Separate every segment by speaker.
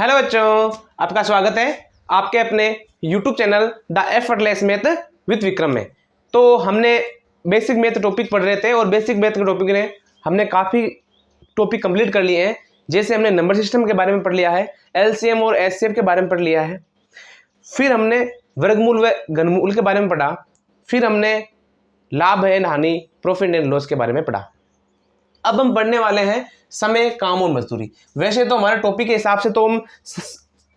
Speaker 1: Hello बच्चों, आपका स्वागत है आपके अपने YouTube channel the effortless math with Vikram में। तो हमने बेसिक मैथ टॉपिक पढ़ रहे थे और बेसिक मैथ के टॉपिक ने हमने काफ़ी टॉपिक कंप्लीट कर लिए हैं। जैसे हमने नंबर सिस्टम के बारे में पढ़ लिया है, एलसीएम और एचसीएफ के बारे में पढ़ लिया है, फिर हमने वर्गमूल व घनमूल के बारे में पढ़ा, फिर हमने लाभ एंड हानि प्रॉफिट एंड लॉस के बारे में पढ़ा। अब हम पढ़ने वाले हैं समय, काम और मजदूरी। वैसे तो हमारे टॉपिक के हिसाब से तो हम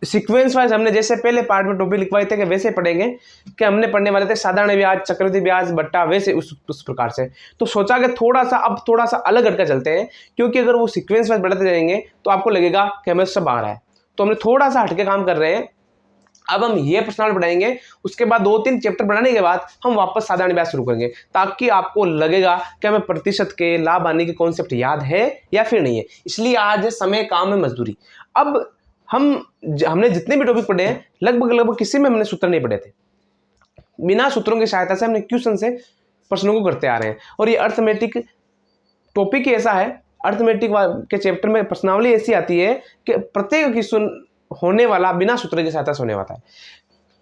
Speaker 1: सीक्वेंस वाइज हमने जैसे पहले पार्ट में टॉपिक लिखवाए थे कि वैसे पढ़ेंगे कि हमने पढ़ने वाले थे साधारण ब्याज, चक्रवृद्धि ब्याज, बट्टा, वैसे उस प्रकार से। तो सोचा कि थोड़ा सा अलग हटकर चलते हैं, क्योंकि अगर वो सीक्वेंस वाइज बढ़ते जाएंगे तो आपको लगेगा कि हमें सब आ रहा है। तो हमने थोड़ा सा हटके काम कर रहे हैं। अब हम ये प्रश्नावली पढ़ाएंगे, उसके बाद 2-3 चैप्टर पढ़ाने के बाद हम वापस साधारण ब्याज शुरू करेंगे, ताकि आपको लगेगा कि हमें प्रतिशत के लाभ आने के कॉन्सेप्ट याद है या फिर नहीं है। इसलिए आज है समय, काम में मजदूरी। अब हमने जितने भी टॉपिक पढ़े हैं लगभग किसी में हमने सूत्र नहीं पढ़े थे। बिना सूत्रों की सहायता से हमने क्वेश्चन से प्रश्नों को करते आ रहे हैं। और ये अर्थमेटिक टॉपिक ही ऐसा है, अर्थमेटिक के चैप्टर में प्रश्नावली ऐसी आती है कि प्रत्येक क्वेश्चन होने वाला बिना सूत्र की सहायता से होने वाला है।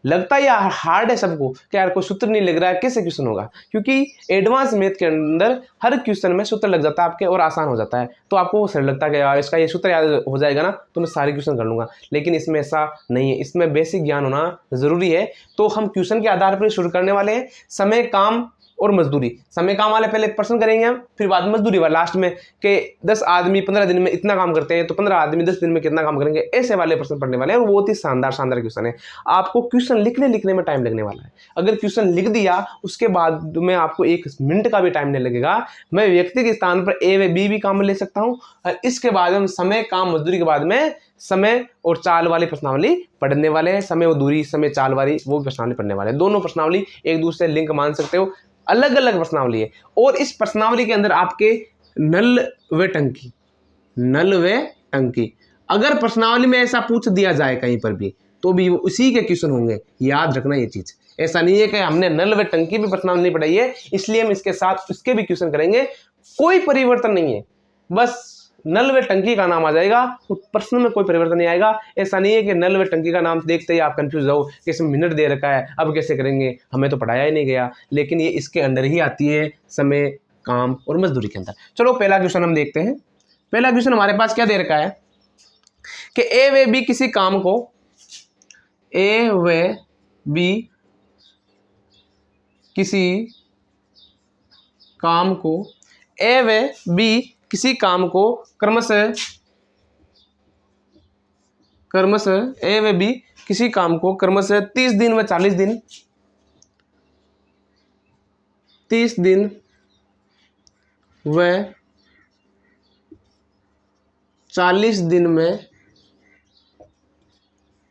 Speaker 1: लगता है यार हार्ड है सबको कि यार कोई सूत्र नहीं लग रहा है, कैसे क्वेश्चन होगा, क्योंकि एडवांस मैथ के अंदर हर क्वेश्चन में सूत्र लग जाता है आपके और आसान हो जाता है। तो आपको वो सरल लगता है कि यार इसका ये सूत्र याद हो जाएगा ना तो मैं सारे क्वेश्चन कर लूंगा, लेकिन इसमें ऐसा नहीं है। इसमें बेसिक ज्ञान होना जरूरी है। तो हम क्वेश्चन के आधार पर शुरू करने वाले हैं। समय, काम और मजदूरी। समय काम वाले पहले प्रश्न करेंगे हम, फिर बाद में मजदूरी वाला लास्ट में कि 10 आदमी 15 दिन में इतना काम करते हैं तो 15 आदमी 10 दिन में कितना काम करेंगे, ऐसे वाले प्रश्न पढ़ने वाले हैं। और बहुत ही शानदार क्वेश्चन है। आपको क्वेश्चन लिखने में टाइम लगने वाला है। अगर क्वेश्चन लिख दिया उसके बाद में आपको 1 मिनट का भी टाइम नहीं लगेगा। मैं व्यक्ति के स्थान पर ए व बी भी काम ले सकता हूँ, और इसके बाद हम समय, काम, मजदूरी के बाद में समय और चाल वाली प्रश्नावली पढ़ने वाले हैं। समय और दूरी, समय चाल वाली वो प्रश्नावली पढ़ने वाले हैं। दोनों प्रश्नावली एक दूसरे से लिंक मान सकते हो, अलग अलग प्रश्नावली है। और इस प्रश्नावली के अंदर आपके नल व टंकी, अगर प्रश्नावली में ऐसा पूछ दिया जाए कहीं पर भी तो भी उसी के क्वेश्चन होंगे। याद रखना ये चीज। ऐसा नहीं है कि हमने नल व टंकी भी प्रश्नावली नहीं पढ़ाई है इसलिए हम इसके साथ उसके भी क्वेश्चन करेंगे। कोई परिवर्तन नहीं है, बस नल व टंकी का नाम आ जाएगा, प्रश्न में कोई परिवर्तन नहीं आएगा। ऐसा नहीं है कि नल व टंकी का नाम देखते ही आप कंफ्यूज हो कि इसमें मिनट दे रखा है, अब कैसे करेंगे, हमें तो पढ़ाया ही नहीं गया। लेकिन ये इसके अंदर ही आती है, समय, काम और मजदूरी के अंदर। चलो पहला क्वेश्चन हम देखते हैं। पहला क्वेश्चन हमारे पास क्या दे रखा है कि ए व बी किसी काम को क्रमशः ए व बी किसी काम को क्रमशः 30 दिन व 40 दिन 30 दिन व 40 दिन में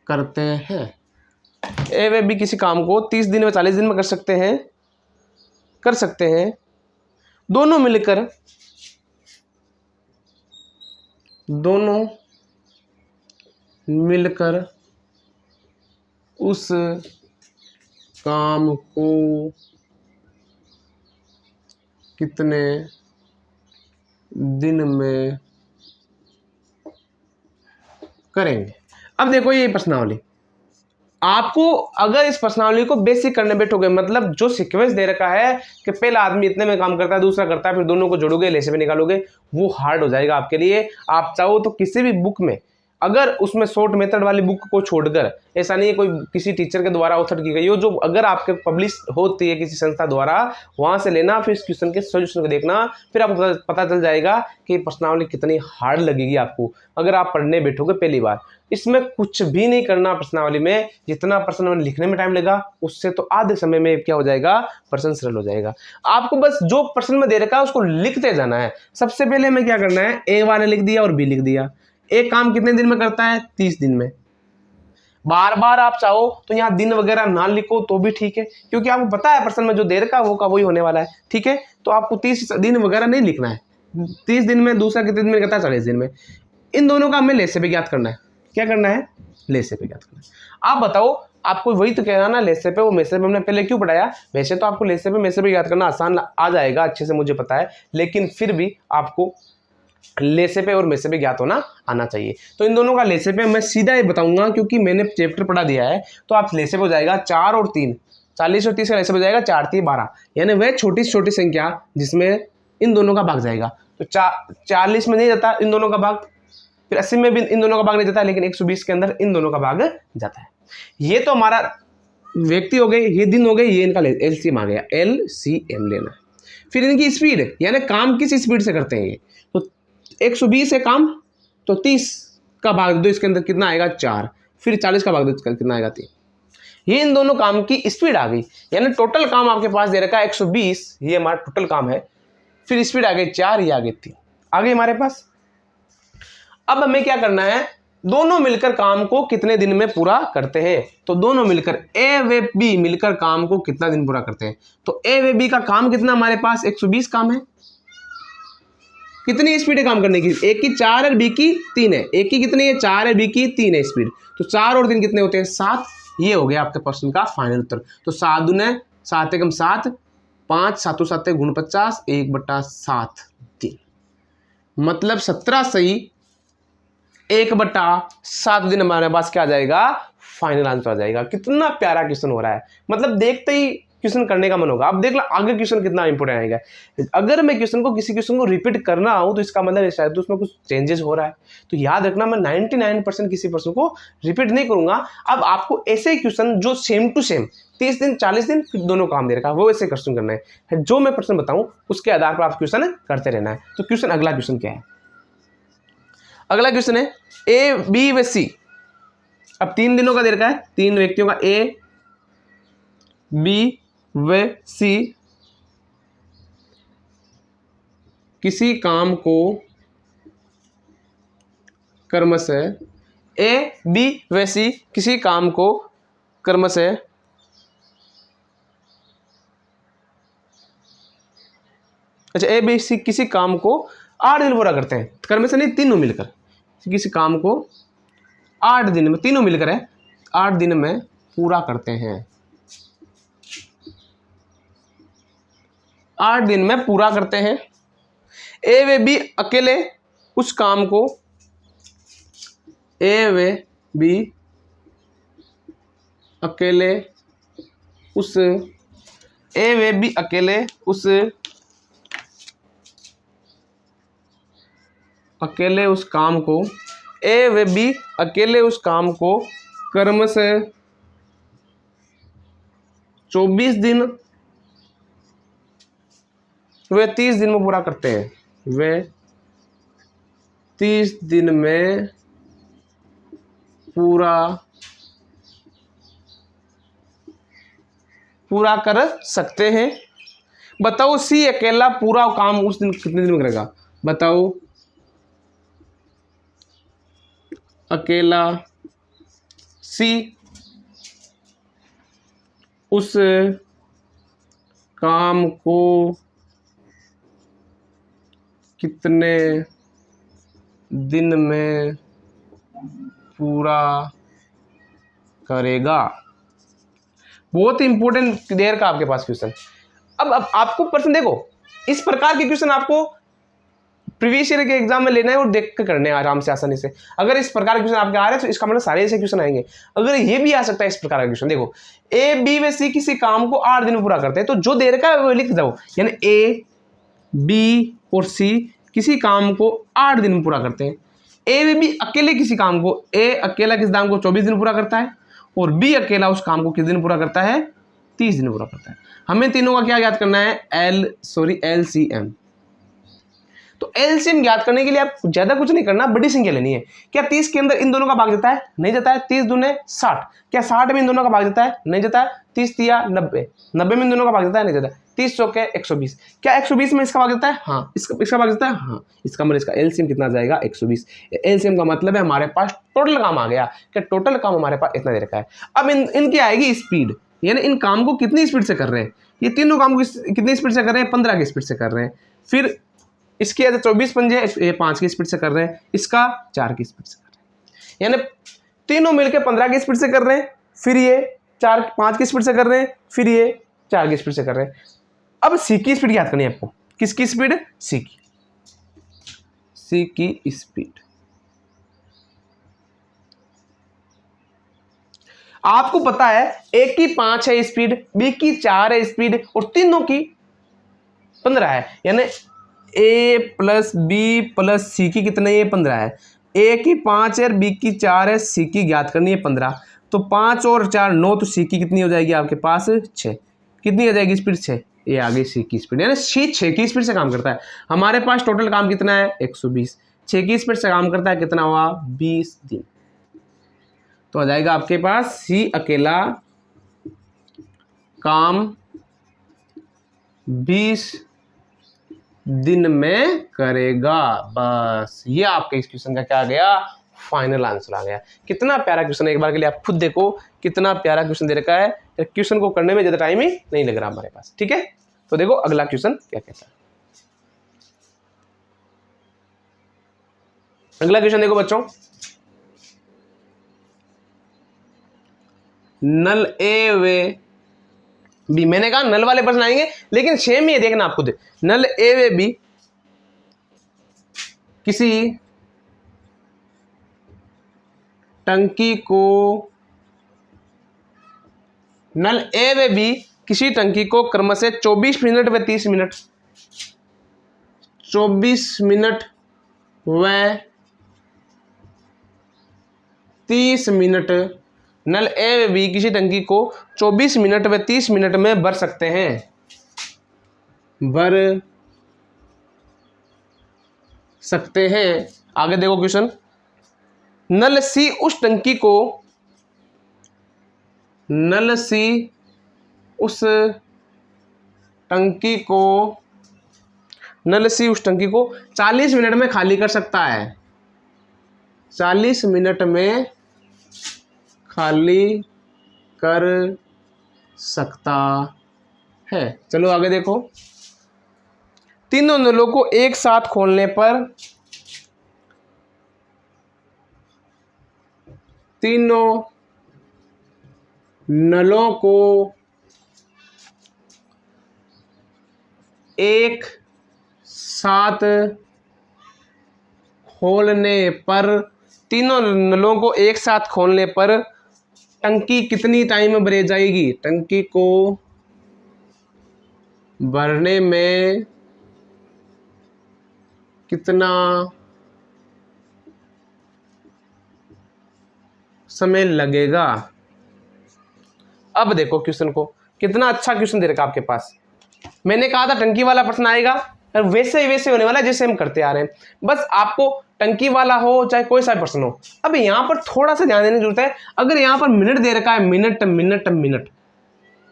Speaker 1: करते हैं। ए व बी किसी काम को 30 दिन व 40 दिन में कर सकते हैं। दोनों मिलकर उस काम को कितने दिन में करेंगे। अब देखो ये प्रश्नावली, आपको अगर इस प्रश्नावली को बेसिक करने बैठोगे, मतलब जो सीक्वेंस दे रखा है कि पहला आदमी इतने में काम करता है, दूसरा करता है, फिर दोनों को जोड़ोगे, लेसे में निकालोगे, वो हार्ड हो जाएगा आपके लिए। आप चाहो तो किसी भी बुक में, अगर उसमें शॉर्ट मेथड वाली बुक को छोड़कर, ऐसा नहीं है कोई किसी टीचर के द्वारा ऑथर की गई हो, जो अगर आपके पब्लिश होती है किसी संस्था द्वारा, वहां से लेना, फिर इस क्वेश्चन के सॉल्यूशन को देखना, फिर आपको पता चल जाएगा कि प्रश्नावली कितनी हार्ड लगेगी आपको अगर आप पढ़ने बैठोगे पहली बार। इसमें कुछ भी नहीं करना प्रश्नावली में, जितना प्रश्न लिखने में टाइम लगा उससे तो आधे समय में क्या हो जाएगा, प्रश्न सरल हो जाएगा। आपको बस जो प्रश्न में दे रखा है उसको लिखते जाना है। सबसे पहले हमें क्या करना है, ए वाले लिख दिया और बी लिख दिया। एक काम कितने दिन में करता है, 30 दिन में। बार बार आप चाहो तो यहाँ दिन वगैरह ना लिखो तो भी ठीक है, क्योंकि आपको पता है प्रश्न में जो दे रखा है वो का वही होने वाला है, ठीक है। तो आपको 30 दिन वगैरह नहीं लिखना है। 30 दिन में, दूसरा कितने दिन में करता है, 40 दिन में। इन दोनों का हमें लेसे पे ज्ञात करना है। क्या करना है, लेसे पे ज्ञात करना है। आप बताओ, आपको वही तो कहना ना, लेसे पे वो मेसे पे हमने पहले क्यों पढ़ाया। वैसे तो आपको लेसे पे मेसे पे याद करना आसान आ जाएगा, अच्छे से मुझे पता है, लेकिन फिर भी आपको लेसे पे और मेसे पे ज्ञात होना आना चाहिए। तो इन दोनों का लेसे पे मैं सीधा ही बताऊंगा क्योंकि मैंने चैप्टर पढ़ा दिया है। तो आप लेसे पे हो जाएगा 4 और 3, 40 और 30 का लेसे पे हो जाएगा 4 3 12, यानी वह छोटी से छोटी संख्या जिसमें इन दोनों का भाग जाएगा। तो 40 में नहीं जाता इन दोनों का भाग, फिर 80 में भी इन दोनों का भाग नहीं जाता, लेकिन 120 के अंदर इन दोनों का भाग जाता है। ये तो हमारा व्यक्ति हो गए, ये दिन हो गए, ये इनका एलसीएम आ गया, एलसीएम लेना। फिर इनकी स्पीड, यानी काम किस स्पीड से करते हैं ये। तो 120 है काम, तो 30 का भाग दो, इसके अंदर कितना आएगा 4, फिर 40 का भाग दो, इसका कितना आएगा 3। ये इन दोनों काम की स्पीड आ गई, यानी टोटल काम आपके पास दे रखा है 120, ये हमारा टोटल काम है। फिर स्पीड आ गई 4, ये आ गई 3, आ गई हमारे पास। अब हमें क्या करना है, दोनों मिलकर काम को कितने दिन में पूरा करते हैं। तो दोनों मिलकर ए व बी मिलकर काम को कितना दिन पूरा करते हैं। तो ए व बी का काम कितना हमारे पास 120 काम है। कितनी स्पीड है काम करने की, एक की 4 है, बी की 3 है। एक की कितनी है 4 है, बी की 3 है स्पीड। तो 4 और 3 कितने होते हैं 7। ये हो गया आपके प्रश्न का फाइनल उत्तर। तो 7 दूने 7 एकम 7, 5 7 7 गुण 50, 1/7 3, मतलब 17 सही 1/7 दिन हमारे पास क्या आ जाएगा, फाइनल आंसर आ जाएगा। कितना प्यारा क्वेश्चन हो रहा है, मतलब देखते ही क्वेश्चन करने का मन होगा। अब देख लो आगे क्वेश्चन कितना इंपोर्टेंट आएगा। अगर मैं किसी क्वेश्चन को रिपीट करना हो तो इसका मतलब शायद तो उसमें कुछ चेंजेस हो रहा है। तो याद रखना, मैं 99% किसी प्रश्न को रिपीट नहीं करूंगा। अब आपको ऐसे क्वेश्चन जो सेम टू सेम 30 दिन 40 दिन दोनों काम दे रखा है, वो ऐसे क्वेश्चन करना है। जो मैं प्रश्न बताऊं उसके आधार पर आप क्वेश्चन करते रहना है। तो क्वेश्चन, अगला क्वेश्चन क्या है, अगला क्वेश्चन है ए बी व सी। अब 3 दिनों का दे रखा है, 3 व्यक्तियों का, ए बी व सी किसी काम को क्रमशः, ए बी व सी किसी काम को क्रमशः अच्छा ए बी सी किसी काम को 8 दिन पूरा करते हैं। क्रमशः नहीं, तीनों मिलकर किसी काम को 8 दिन में, तीनों मिलकर है 8 दिन में पूरा करते हैं। 8 दिन में पूरा करते हैं। ए व बी अकेले उस काम को, ए व बी अकेले उस, ए व बी अकेले उस, अकेले उस काम को, ए व बी अकेले उस काम को क्रमशः 24 दिन वे 30 दिन में पूरा करते हैं। वे 30 दिन में पूरा कर सकते हैं। बताओ सी अकेला पूरा काम उस दिन कितने दिन में करेगा। बताओ अकेला सी उस काम को कितने दिन में पूरा करेगा। बहुत इंपॉर्टेंट देर का आपके पास क्वेश्चन। अब आपको प्रश्न देखो, इस प्रकार के क्वेश्चन आपको प्रीवियस ईयर के एग्जाम में लेना है और देख कर करने आराम से, आसानी से। अगर इस प्रकार के क्वेश्चन आपके आ रहे हैं तो इसका मतलब सारे ऐसे क्वेश्चन आएंगे। अगर ये भी आ सकता है इस प्रकार का क्वेश्चन, देखो ए बी व सी किसी काम को 8 दिन में पूरा करते हैं, तो जो दे रखा है वो लिख जाओ, यानी ए बी और सी किसी काम को 8 दिन में पूरा करते हैं। ए व बी अकेले किसी काम को, ए अकेला किस काम को 24 दिन पूरा करता है, और बी अकेला उस काम को किस दिन पूरा करता है 30 दिन पूरा करता है। हमें तीनों का क्या याद करना है, एलसीएम। तो एलसीएम ज्ञात करने के लिए आप ज्यादा कुछ नहीं करना, बड़ी संख्या लेनी है। क्या 30 के अंदर इन दोनों का भाग जाता है, नहीं जाता है। 30 दूने 60, क्या 60 में इन दोनों का भाग जाता है, नहीं जाता है। 30 तिया 90, 90 में इन दोनों का भाग जाता है, नहीं जाता है। 30 चौके 120, क्या 120 में इसका भाग जाता है, हाँ इसका भाग जाता है, हाँ। इसका मतलब इसका एलसीएम कितना जाएगा 120। एलसीएम का मतलब है हमारे पास टोटल काम आ गया, क्या टोटल काम हमारे पास इतना दे रखा है। अब इनकी आएगी स्पीड, यानी इन काम को कितनी स्पीड से कर रहे हैं। ये तीनों काम को कितनी स्पीड से कर रहे हैं, 15 की स्पीड से कर रहे हैं। फिर इसके 24 पंजे, ये 5 की स्पीड से कर रहे हैं, इसका 4 की स्पीड से कर रहे हैं, यानी तीनों मिलकर 15 की स्पीड से कर रहे हैं। फिर ये 5 की स्पीड से कर रहे हैं, फिर ये 4 की स्पीड से कर रहे हैं। अब सी की स्पीड याद करनी है आपको, किसकी स्पीड, सी की। सी की स्पीड। आपको पता है ए की 5 है स्पीड, बी की 4 है स्पीड और तीनों की 15 है, यानी ए प्लस बी प्लस सी की कितने है 15 है। ए की 5 है, बी की 4 है, सी की ज्ञात करनी है 15। तो 5 और 4 9, तो सी की कितनी हो जाएगी आपके पास 6। कितनी हो जाएगी स्पीड 6। ये आ गई सी की स्पीड, यानी सी 6 की स्पीड से काम करता है। हमारे पास टोटल काम कितना है 120, 6 की स्पीड से काम करता है, कितना हुआ 20 दिन। तो आ जाएगा आपके पास सी अकेला काम 20 दिन में करेगा। बस ये आपके इस क्वेश्चन का क्या आ गया, फाइनल आंसर आ गया। कितना प्यारा क्वेश्चन है, एक बार के लिए आप खुद देखो कितना प्यारा क्वेश्चन दे रखा है। क्वेश्चन को करने में ज्यादा टाइम ही नहीं लग रहा हमारे पास, ठीक है। तो देखो अगला क्वेश्चन क्या कहता है। अगला क्वेश्चन देखो बच्चों, नल ए वे बी। मैंने कहा नल वाले प्रश्न आएंगे, लेकिन सेम ही है, देखना आप खुद। नल ए वे बी किसी टंकी को, नल ए व बी किसी टंकी को क्रम से 24 मिनट व 30 मिनट, 24 मिनट व 30 मिनट, नल ए व बी किसी टंकी को 24 मिनट व 30 मिनट में भर सकते हैं, भर सकते हैं। आगे देखो क्वेश्चन, नल सी उस टंकी को, नल सी उस टंकी को, नल सी उस टंकी को 40 मिनट में खाली कर सकता है, 40 मिनट में खाली कर सकता है। चलो आगे देखो, तीनों नलों को एक साथ खोलने पर, तीनों नलों को एक साथ खोलने पर, तीनों नलों को एक साथ खोलने पर टंकी कितनी टाइम में भर जाएगी, टंकी को भरने में कितना समय लगेगा। अब देखो क्वेश्चन को, कितना अच्छा क्वेश्चन दे रखा आपके पास। मैंने कहा था टंकी वाला प्रश्न आएगा, और वैसे ही वैसे होने वाला है जैसे हम करते आ रहे हैं। बस आपको टंकी वाला हो चाहे कोई सा प्रश्न हो, अब यहाँ पर थोड़ा सा ध्यान देने की जरूरत है। अगर यहाँ पर मिनट दे रखा है, मिनट मिनट मिनट,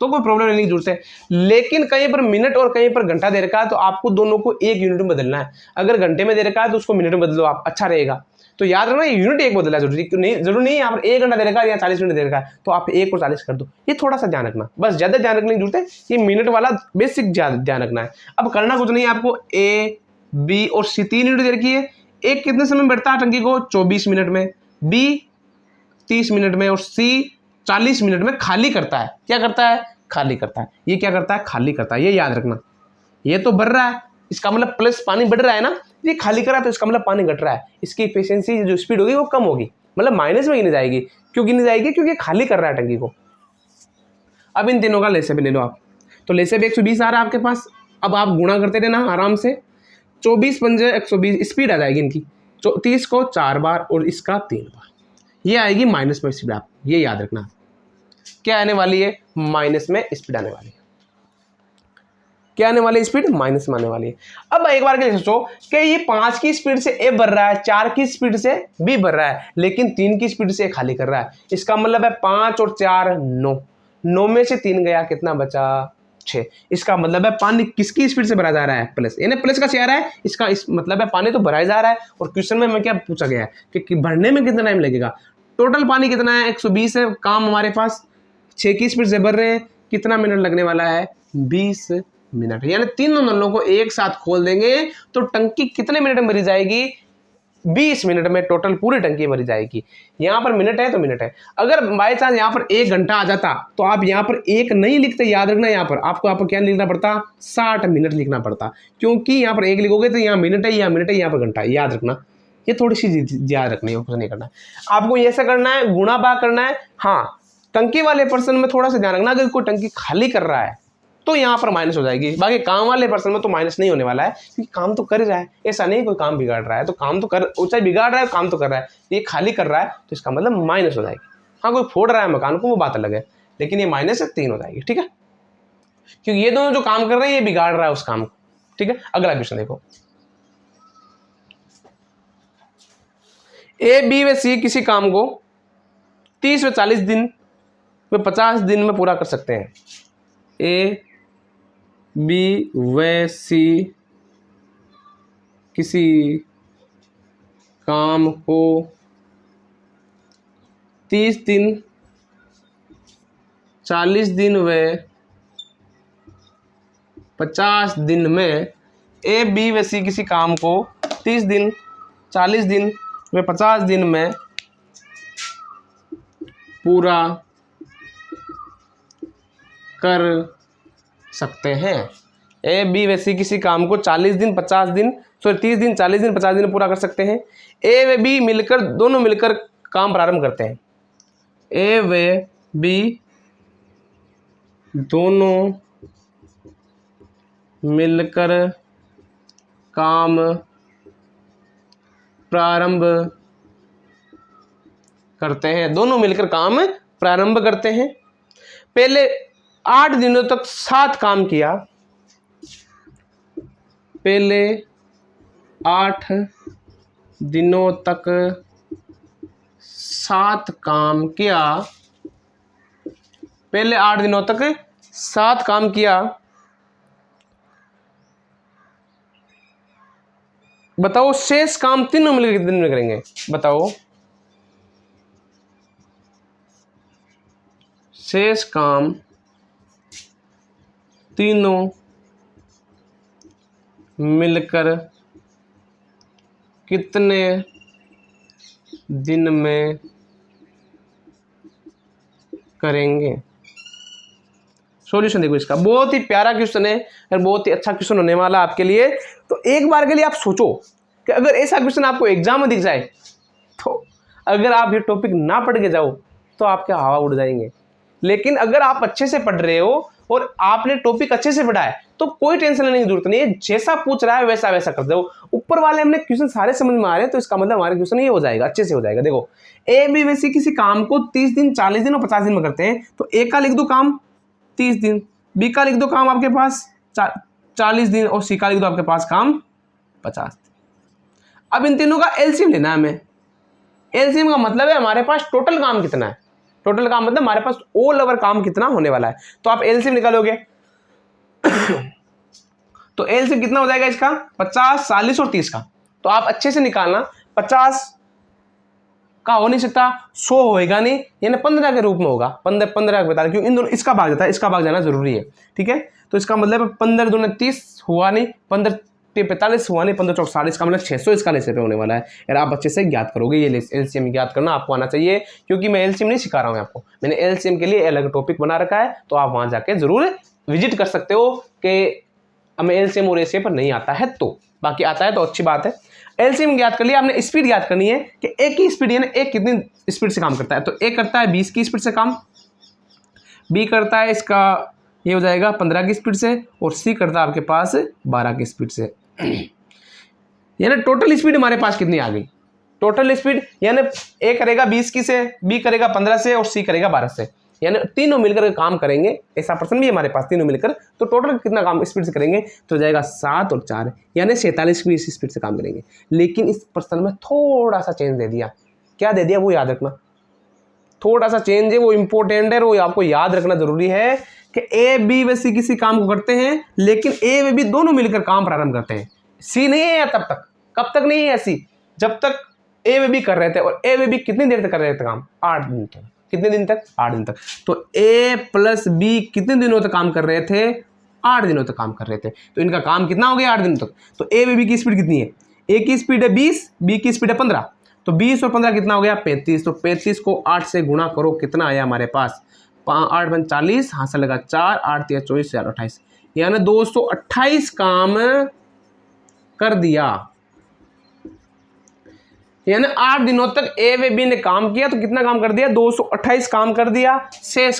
Speaker 1: तो कोई प्रॉब्लम लेने की जरूरत है। लेकिन कहीं पर मिनट और कहीं पर घंटा दे रखा है, तो आपको दोनों को एक यूनिट में बदलना है। अगर घंटे में दे रखा है तो उसको मिनट में बदलो आप, अच्छा रहेगा। तो याद रखना यूनिट एक बदलना जरूरी नहीं, जरूरी नहीं है यहाँ पर 1 घंटा दे रखा है या 40 मिनट दे रखा है तो आप 1 और 40 कर दो। ये थोड़ा सा ध्यान रखना, बस ज्यादा ध्यान रखने की जरूरत है। ये मिनट वाला बेसिक ध्यान रखना है। अब करना कुछ नहीं है आपको, ए बी और सी 3 यूनिट दे रखी है। एक कितने समय में बढ़ता है टंकी को 24 मिनट में, बी 30 मिनट में और सी 40 मिनट में खाली करता है। क्या करता है, खाली करता है। ये क्या करता है, खाली करता है। ये याद रखना, ये तो बढ़ रहा है, इसका मतलब प्लस पानी बढ़ रहा है ना, ये खाली कर रहा है तो इसका मतलब पानी घट रहा है। इसकी एफिशिएंसी जो स्पीड होगी वो कम होगी, मतलब माइनस में गिनी जाएगी। क्यों गिनी जाएगी, क्योंकि खाली कर रहा है टंकी को। अब इन तीनों का लेसेब ले लो आप, तो लेसेब 120 आ रहा है आपके पास। अब आप गुणा करते रहना आराम से, 24 पंजे 120 स्पीड आ जाएगी इनकी। 30 को 4 बार और इसका 3 बार, ये आएगी माइनस में स्पीड। आप ये याद रखना, क्या आने वाली है, माइनस में स्पीड आने वाली है। क्या आने वाली स्पीड, माइनस में आने वाली है। अब एक बार के सोचो कि ये 5 की स्पीड से ए बढ़ रहा है, 4 की स्पीड से बी बढ़ रहा है, लेकिन 3 की स्पीड से ए खाली कर रहा है। इसका मतलब है 5 और 4 9, 9 में से 3 गया, कितना बचा 6। इसका मतलब है पानी किसकी स्पीड से भरा जा रहा है, प्लस, यानी प्लस का से आ रहा है। इसका इस मतलब है पानी तो भरा जा रहा है। और क्वेश्चन में हमें क्या पूछा गया है कि भरने में कितना टाइम लगेगा। टोटल पानी कितना है 120 है, काम हमारे पास 6 की स्पीड से भर रहे हैं, कितना मिनट लगने वाला है 20 मिनट। यानी तीनों नलों को एक साथ खोल देंगे तो टंकी कितने मिनट में भरी जाएगी, 20 मिनट में टोटल पूरी टंकी भरी जाएगी। यहाँ पर मिनट है तो मिनट है। अगर बाई चांस यहाँ पर 1 घंटा आ जाता तो आप यहाँ पर 1 नहीं लिखते, याद रखना यहाँ पर आपको क्या लिखना पड़ता, 60 मिनट लिखना पड़ता, क्योंकि यहाँ पर 1 लिखोगे तो यहाँ मिनट है, यहाँ मिनट है, यहाँ पर घंटा है। याद रखना, ये थोड़ी सी याद रखनी है, कुछ नहीं करना है आपको। ऐसा करना है, गुणा भाग करना है। हाँ, टंकी वाले पर्सन में थोड़ा सा ध्यान रखना, अगर कोई टंकी खाली कर रहा है तो यहाँ पर माइनस हो जाएगी, बाकी काम वाले पर्सन में तो माइनस नहीं होने वाला है, क्योंकि काम तो कर रहा है। ऐसा नहीं कोई काम बिगाड़ रहा है, तो काम तो कर, चाहे बिगाड़ रहा है काम तो कर रहा है, ये खाली कर रहा है तो इसका मतलब माइनस हो जाएगी। हाँ, कोई फोड़ रहा है मकान को वो बात अलग है, लेकिन ये माइनस से 3 हो जाएगी, ठीक है, क्योंकि ये दोनों जो काम कर रहे हैं ये बिगाड़ रहा है उस काम को, ठीक है। अगला क्वेश्चन देखो, ए बी व सी किसी काम को 30 व 40 दिन व 50 दिन में पूरा कर सकते हैं। ए बी व सी किसी काम को 30 दिन 40 दिन व 50 दिन में, ए बी व सी किसी काम को 30 दिन 40 दिन व 50 दिन में पूरा कर सकते हैं। ए बी व सी किसी काम को 40 दिन 50 दिन 30 दिन 40 दिन 50 दिन में पूरा कर सकते हैं। ए व बी मिलकर, दोनों मिलकर काम प्रारंभ करते हैं। ए व बी दोनों मिलकर काम प्रारंभ करते हैं, दोनों मिलकर काम प्रारंभ करते हैं। पहले 8 दिनों तक 7 काम किया, पहले 8 दिनों तक 7 काम किया, पहले 8 दिनों तक 7 काम किया। बताओ शेष काम तीनों मिलकर कितने दिन में करेंगे, बताओ शेष काम तीनों मिलकर कितने दिन में करेंगे। सॉल्यूशन देखो इसका, बहुत ही प्यारा क्वेश्चन है और बहुत ही अच्छा क्वेश्चन होने वाला आपके लिए। तो एक बार के लिए आप सोचो कि अगर ऐसा क्वेश्चन आपको एग्जाम में दिख जाए तो अगर आप ये टॉपिक ना पढ़ के जाओ तो आपके हवा उड़ जाएंगे, लेकिन अगर आप अच्छे से पढ़ रहे हो और आपने टॉपिक अच्छे से पढ़ा है तो कोई टेंशन लेने की जरूरत नहीं है, जैसा पूछ रहा है वैसा वैसा कर दो। ऊपर वाले हमने क्वेश्चन सारे समझ में आ रहे हैं तो इसका मतलब हमारे क्वेश्चन ये हो जाएगा, अच्छे से हो जाएगा। देखो ए बी व सी किसी काम को 30 दिन 40 दिन और 50 दिन में करते हैं, तो ए का लिख दो काम 30 दिन, बी का लिख दो काम आपके पास 40 दिन और सी का लिख दो आपके पास काम 50 दिन। अब इन तीनों का एलसीएम लेना है हमें। एलसीएम का मतलब है हमारे पास टोटल काम कितना है, टोटल काम मतलब हमारे पास ऑल ओवर काम कितना होने वाला है। तो आप एलसीएम निकालोगे तो एलसीएम कितना हो जाएगा इसका 50 40 और 30 का। तो आप अच्छे से निकालना, 50 का हो नहीं सकता, 100 होएगा नहीं, यानी 15 के रूप में होगा। 15 बता रहे क्यों, इन दोनों इसका भाग जाता है, इसका भाग जाना जरूरी है, ठीक है। तो इसका मतलब 15 दूनी 30 हुआ नहीं, 15 45 हुआ नहीं, 15 चौक 40 का मतलब 600 इसका एलसीएम होने वाला है। यार आप अच्छे से ज्ञात करोगे, ये एलसीएम ज्ञात करना आपको आना चाहिए, क्योंकि मैं एलसीएम नहीं सिखा रहा हूँ आपको, मैंने एलसीएम के लिए अलग टॉपिक बना रखा है, तो आप वहां जाके जरूर विजिट कर सकते हो कि हमें एलसीएम और एसीएम पर नहीं आता है, तो बाकी आता है तो अच्छी बात है। एलसीएम ज्ञात कर लिया, आपने स्पीड ज्ञात करनी है कि एक की स्पीड है ना, एक कितनी स्पीड से काम करता है। तो एक करता है 20 की स्पीड से काम, बी करता है इसका ये हो जाएगा 15 की स्पीड से, और सी करता है आपके पास 12 की स्पीड से। यानी टोटल स्पीड हमारे पास कितनी आ गई, टोटल स्पीड यानी ए करेगा 20 की से, बी करेगा 15 से और सी करेगा 12 से, यानी तीनों मिलकर काम करेंगे। ऐसा पर्सन भी हमारे पास, तीनों मिलकर तो टोटल कितना काम स्पीड से करेंगे, तो जाएगा 7 और 4 यानी 47 की स्पीड से काम करेंगे। लेकिन इस पर्सन में थोड़ा सा चेंज दे दिया, क्या दे दिया वो याद रखना, थोड़ा सा चेंज है वो इंपॉर्टेंट है, वो आपको याद रखना जरूरी है कि ए बी व सी किसी काम को करते हैं, लेकिन ए व बी दोनों मिलकर काम प्रारंभ करते हैं। सी नहीं है तब तक, कब तक नहीं है सी, जब तक ए व बी कर रहे थे। और ए व बी कितनी देर तक कर रहे थे काम, 8 दिन तक। कितने दिन तक, 8 दिन तक। तो ए प्लस बी कितने दिनों तक काम कर रहे थे, 8 दिनों तक काम कर रहे थे। तो इनका काम कितना हो गया, 8 दिनों तक। तो ए व बी की स्पीड कितनी है, ए की स्पीड है 20, बी की स्पीड है 15, तो 20 और 15 कितना हो गया 35। तो 35 को 8 से गुणा करो, कितना आया हमारे पास 8 बन 40, हाथ से लगा 4, 8 3 24, 4 28, यानी 228 काम कर दिया। यानी 8 दिनों तक ए व बी ने काम किया, तो कितना काम कर दिया 228 काम कर दिया। शेष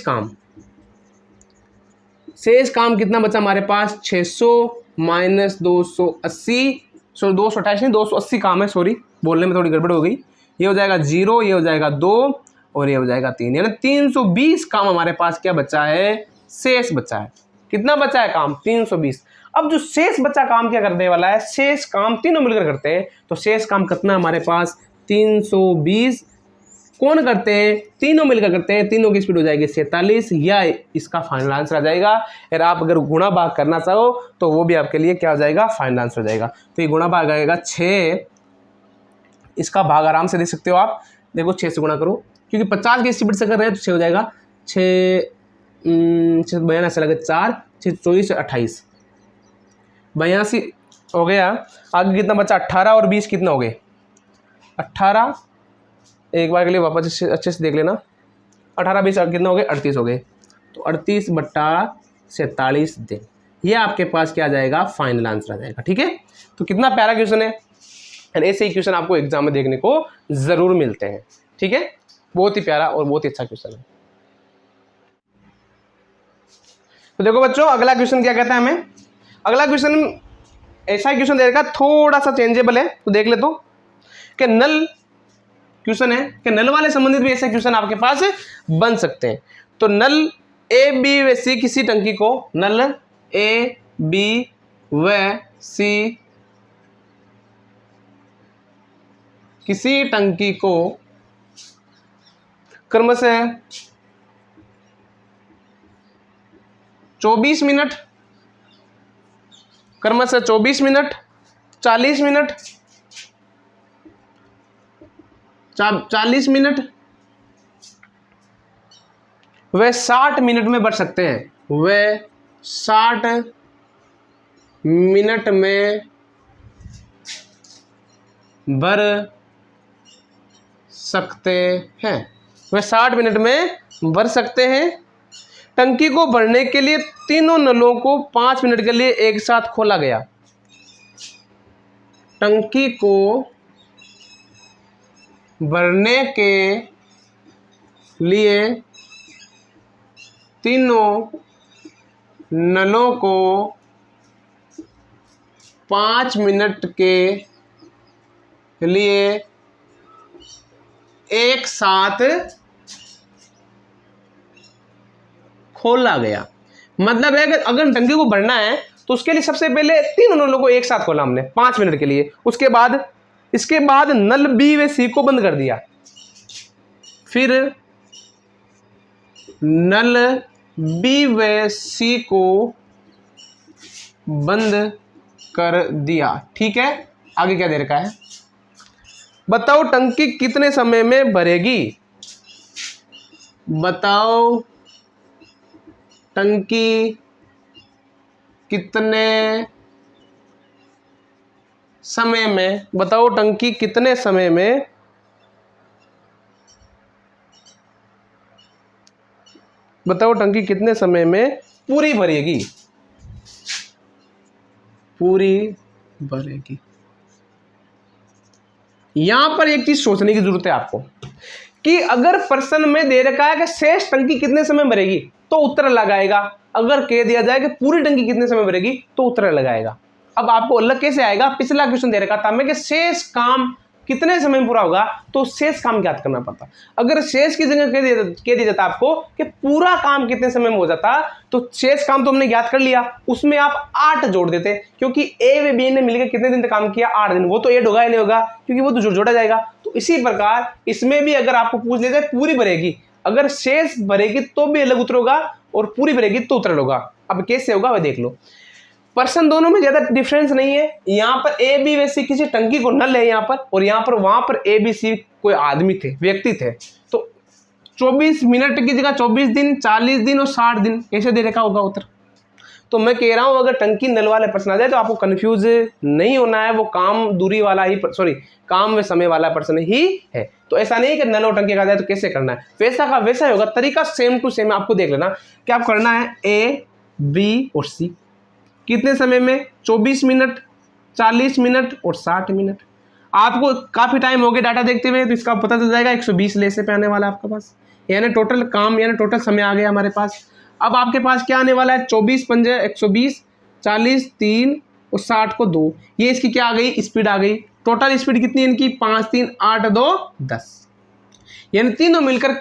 Speaker 1: काम कितना बचा हमारे पास 600 माइनस 280, सॉरी 228 नहीं 280 काम है, सॉरी बोलने में थोड़ी गड़बड़ हो गई। ये हो जाएगा 0, ये हो जाएगा 2 और ये हो जाएगा 3, यानी 320 काम हमारे पास क्या बचा है, शेष बचा है। कितना बचा है काम 320। अब जो शेष बचा काम क्या करने वाला है, शेष काम तीनों मिलकर करते हैं, तो शेष काम कितना हमारे पास 320 कौन करते हैं, तीनों मिलकर करते हैं, तीनों की स्पीड हो जाएगी 47, या इसका फाइनल आंसर आ जाएगा। और आप अगर गुणा भाग करना चाहो तो वो भी आपके लिए क्या हो जाएगा, फाइनल आंसर हो जाएगा। तो ये गुणा भाग आएगा 6, इसका भाग आराम से दे सकते हो आप, देखो 6 से गुणा करो, क्योंकि 50 की स्पीड से कर रहे हैं तो 6 हो जाएगा, 6 बयाना से लगे 4, 6 24 28, 82 हो गया। आगे कितना बचा 18 और 20 कितना हो गए 18, एक बार के लिए वापस अच्छे से देख लेना, 18 20 कितना हो गए 38 हो गए, तो 38 बट्टा 47 दिन, ये आपके पास क्या आ जाएगा, फाइनल आंसर आ जाएगा। ठीक है, तो कितना प्यारा क्वेश्चन है, ऐसे ही क्वेश्चन आपको एग्जाम में देखने को जरूर मिलते हैं। ठीक है, बहुत ही प्यारा और बहुत ही अच्छा क्वेश्चन है। तो देखो बच्चों, अगला क्वेश्चन क्या कहता है हमें, अगला क्वेश्चन ऐसा ही क्वेश्चन देगा, थोड़ा सा चेंजेबल है, तो देख ले तो कि नल क्वेश्चन है कि नल वाले संबंधित भी ऐसे क्वेश्चन आपके पास बन सकते हैं। तो नल ए बी व सी किसी टंकी को, नल ए बी व सी किसी टंकी को क्रमशः 24 मिनट, क्रमशः 24 मिनट, 40 मिनट, 40 मिनट वे 60 मिनट में भर सकते हैं, वे 60 मिनट में भर सकते हैं, वे 60 मिनट में भर सकते हैं। टंकी को भरने के लिए तीनों नलों को 5 मिनट के लिए एक साथ खोला गया। टंकी को भरने के लिए तीनों नलों को 5 मिनट के लिए एक साथ खोला गया। मतलब है कि अगर टंकी को भरना है तो उसके लिए सबसे पहले तीनों नलों को एक साथ खोला हमने 5 मिनट के लिए, इसके बाद नल बी व सी को बंद कर दिया, फिर नल बी व सी को बंद कर दिया। ठीक है, आगे क्या दे रखा है, बताओ टंकी कितने समय में भरेगी, बताओ टंकी कितने समय में, बताओ टंकी कितने समय में बताओ टंकी कितने समय में पूरी भरेगी, पूरी भरेगी। यहां पर एक चीज सोचने की जरूरत है आपको कि अगर प्रश्न में दे रखा है कि शेष टंकी कितने समय में भरेगी तो उत्तर लगाएगा, अगर कह दिया जाए कि पूरी टंकी कितने समय में भरेगी तो उत्तर लगाएगा। अब आपको अलग कैसे आएगा, पिछला क्वेश्चन दे रखा था हमें कि शेष काम कितने समय में पूरा होगा, तो शेष काम ज्ञात करना पड़ता। अगर शेष की जगह कह दिया जाता आपको कि पूरा काम कितने समय में हो जाता, तो शेष काम तो हमने ज्ञात कर लिया, उसमें आप 8 जोड़ देते, क्योंकि ए व बी ने मिलकर कितने दिन तक काम किया 8 दिन, वो तो ऐड होगा या नहीं होगा, क्योंकि वो तो जोड़ा जाएगा। तो इसी प्रकार इसमें भी अगर आपको पूछ लिया जाए पूरी भरेगी, अगर शेष भरेगी तो भी अलग उत्तर होगा और पूरी भरेगी तो उत्तर होगा। अब कैसे होगा वह देख लो। पर्सन दोनों में ज्यादा डिफरेंस नहीं है, यहाँ पर ए बी व सी किसी टंकी को नल है यहाँ पर, और यहाँ पर वहां पर ए बी सी कोई आदमी थे, व्यक्ति थे। तो 24 मिनट की जगह 24 दिन, 40 दिन और 60 दिन ऐसे दे रखा होगा उत्तर। तो मैं कह रहा हूँ अगर टंकी नल वाले प्रश्न आ जाए तो आपको कंफ्यूज नहीं होना है, वो काम दूरी वाला ही सॉरी काम व समय वाला प्रश्न ही है। तो ऐसा नहीं कि नल और टंकी का आ जाए तो कैसे करना है, वैसा का वैसा ही होगा, तरीका सेम टू सेम आपको देख लेना। क्या आप करना है, ए बी और सी कितने समय में, 24 मिनट, 40 मिनट और 60 मिनट। आपको काफ़ी टाइम हो गया डाटा देखते हुए, तो इसका पता चल जाएगा 120 लेसे पे आने वाला है आपके पास, यानी टोटल काम यानी टोटल समय आ गया हमारे पास। अब आपके पास क्या आने वाला है, 24 पंजे 120, 40 3 और 60 को 2, ये इसकी क्या आ गई, स्पीड आ गई। टोटल स्पीड कितनी है इनकी, 5 3 8 2 10, यानी तीनों मिलकर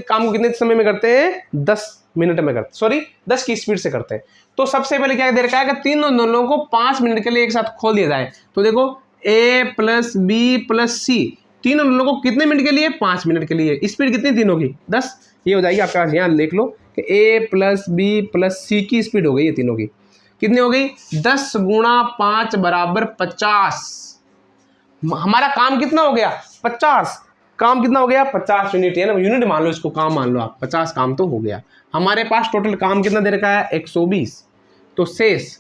Speaker 1: काम को कितने समय में करते हैं, 10 मिनट में करते, सॉरी 10 की स्पीड से करते हैं। तो सबसे पहले क्या दे रखा है कि तीनों नलों को 5 मिनट के लिए एक साथ खोल दिया जाए। तो देखो ए प्लस बी प्लस सी, तीनों नलों को कितने मिनट के लिए, 5 मिनट के लिए, स्पीड कितनी तीनों की 10, ये हो जाएगी आपके पास, यहाँ लिख लो कि ए प्लस बी प्लस सी की स्पीड हो गई है तीनों की, कितनी हो गई, 10 गुणा 5 बराबर 50। हमारा काम कितना हो गया, 50, काम कितना हो गया, 50 यूनिट, है ना, यूनिट मान लो इसको, काम मान लो आप, 50 काम तो हो गया। हमारे पास टोटल काम कितना दे रखा है, 120, तो शेष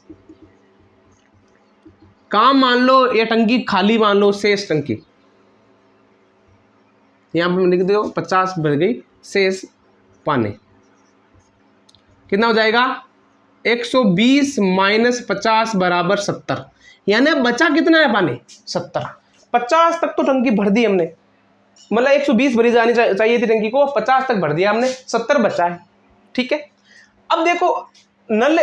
Speaker 1: काम मान लो या टंकी खाली मान लो, शेष टंकी यहां पर लिख दो, 50 भर गई, शेष पानी कितना हो जाएगा, 120 माइनस 50 बराबर 70, यानी बचा कितना है पानी, 70। 50 तक तो टंकी भर दी हमने, मतलब 120 भरी जानी चाहिए थी टंकी को, 50 तक भर दिया हमने, 70 बचा है, ठीक है। अब देखो नल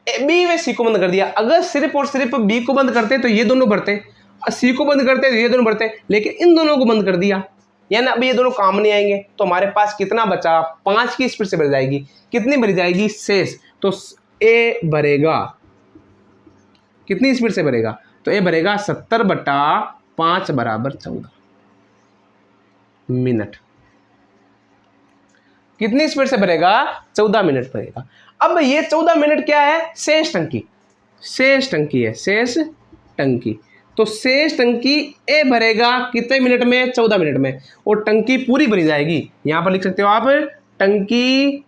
Speaker 1: बी व सी को बंद कर दिया, अगर सिर्फ और सिर्फ बी को बंद करते तो ये दोनों भरते, सी को बंद करते तो ये दोनों भरते, लेकिन इन दोनों को बंद कर दिया, यानी अब ये दोनों काम नहीं आएंगे। तो हमारे पास कितना बचा, 5 की स्पीड से भर जाएगी, कितनी भरी जाएगी, शेष। तो ए भरेगा कितनी स्पीड से भरेगा, तो ए भरेगा 70/5 बराबर 14 मिनट। कितनी स्पीड से भरेगा, 14 मिनट भरेगा। अब ये 14 मिनट क्या है, शेष टंकी, शेष टंकी है, शेष टंकी। तो शेष टंकी ए भरेगा कितने मिनट में, 14 मिनट में, और टंकी पूरी भरी जाएगी। यहां पर लिख सकते हो आप, टंकी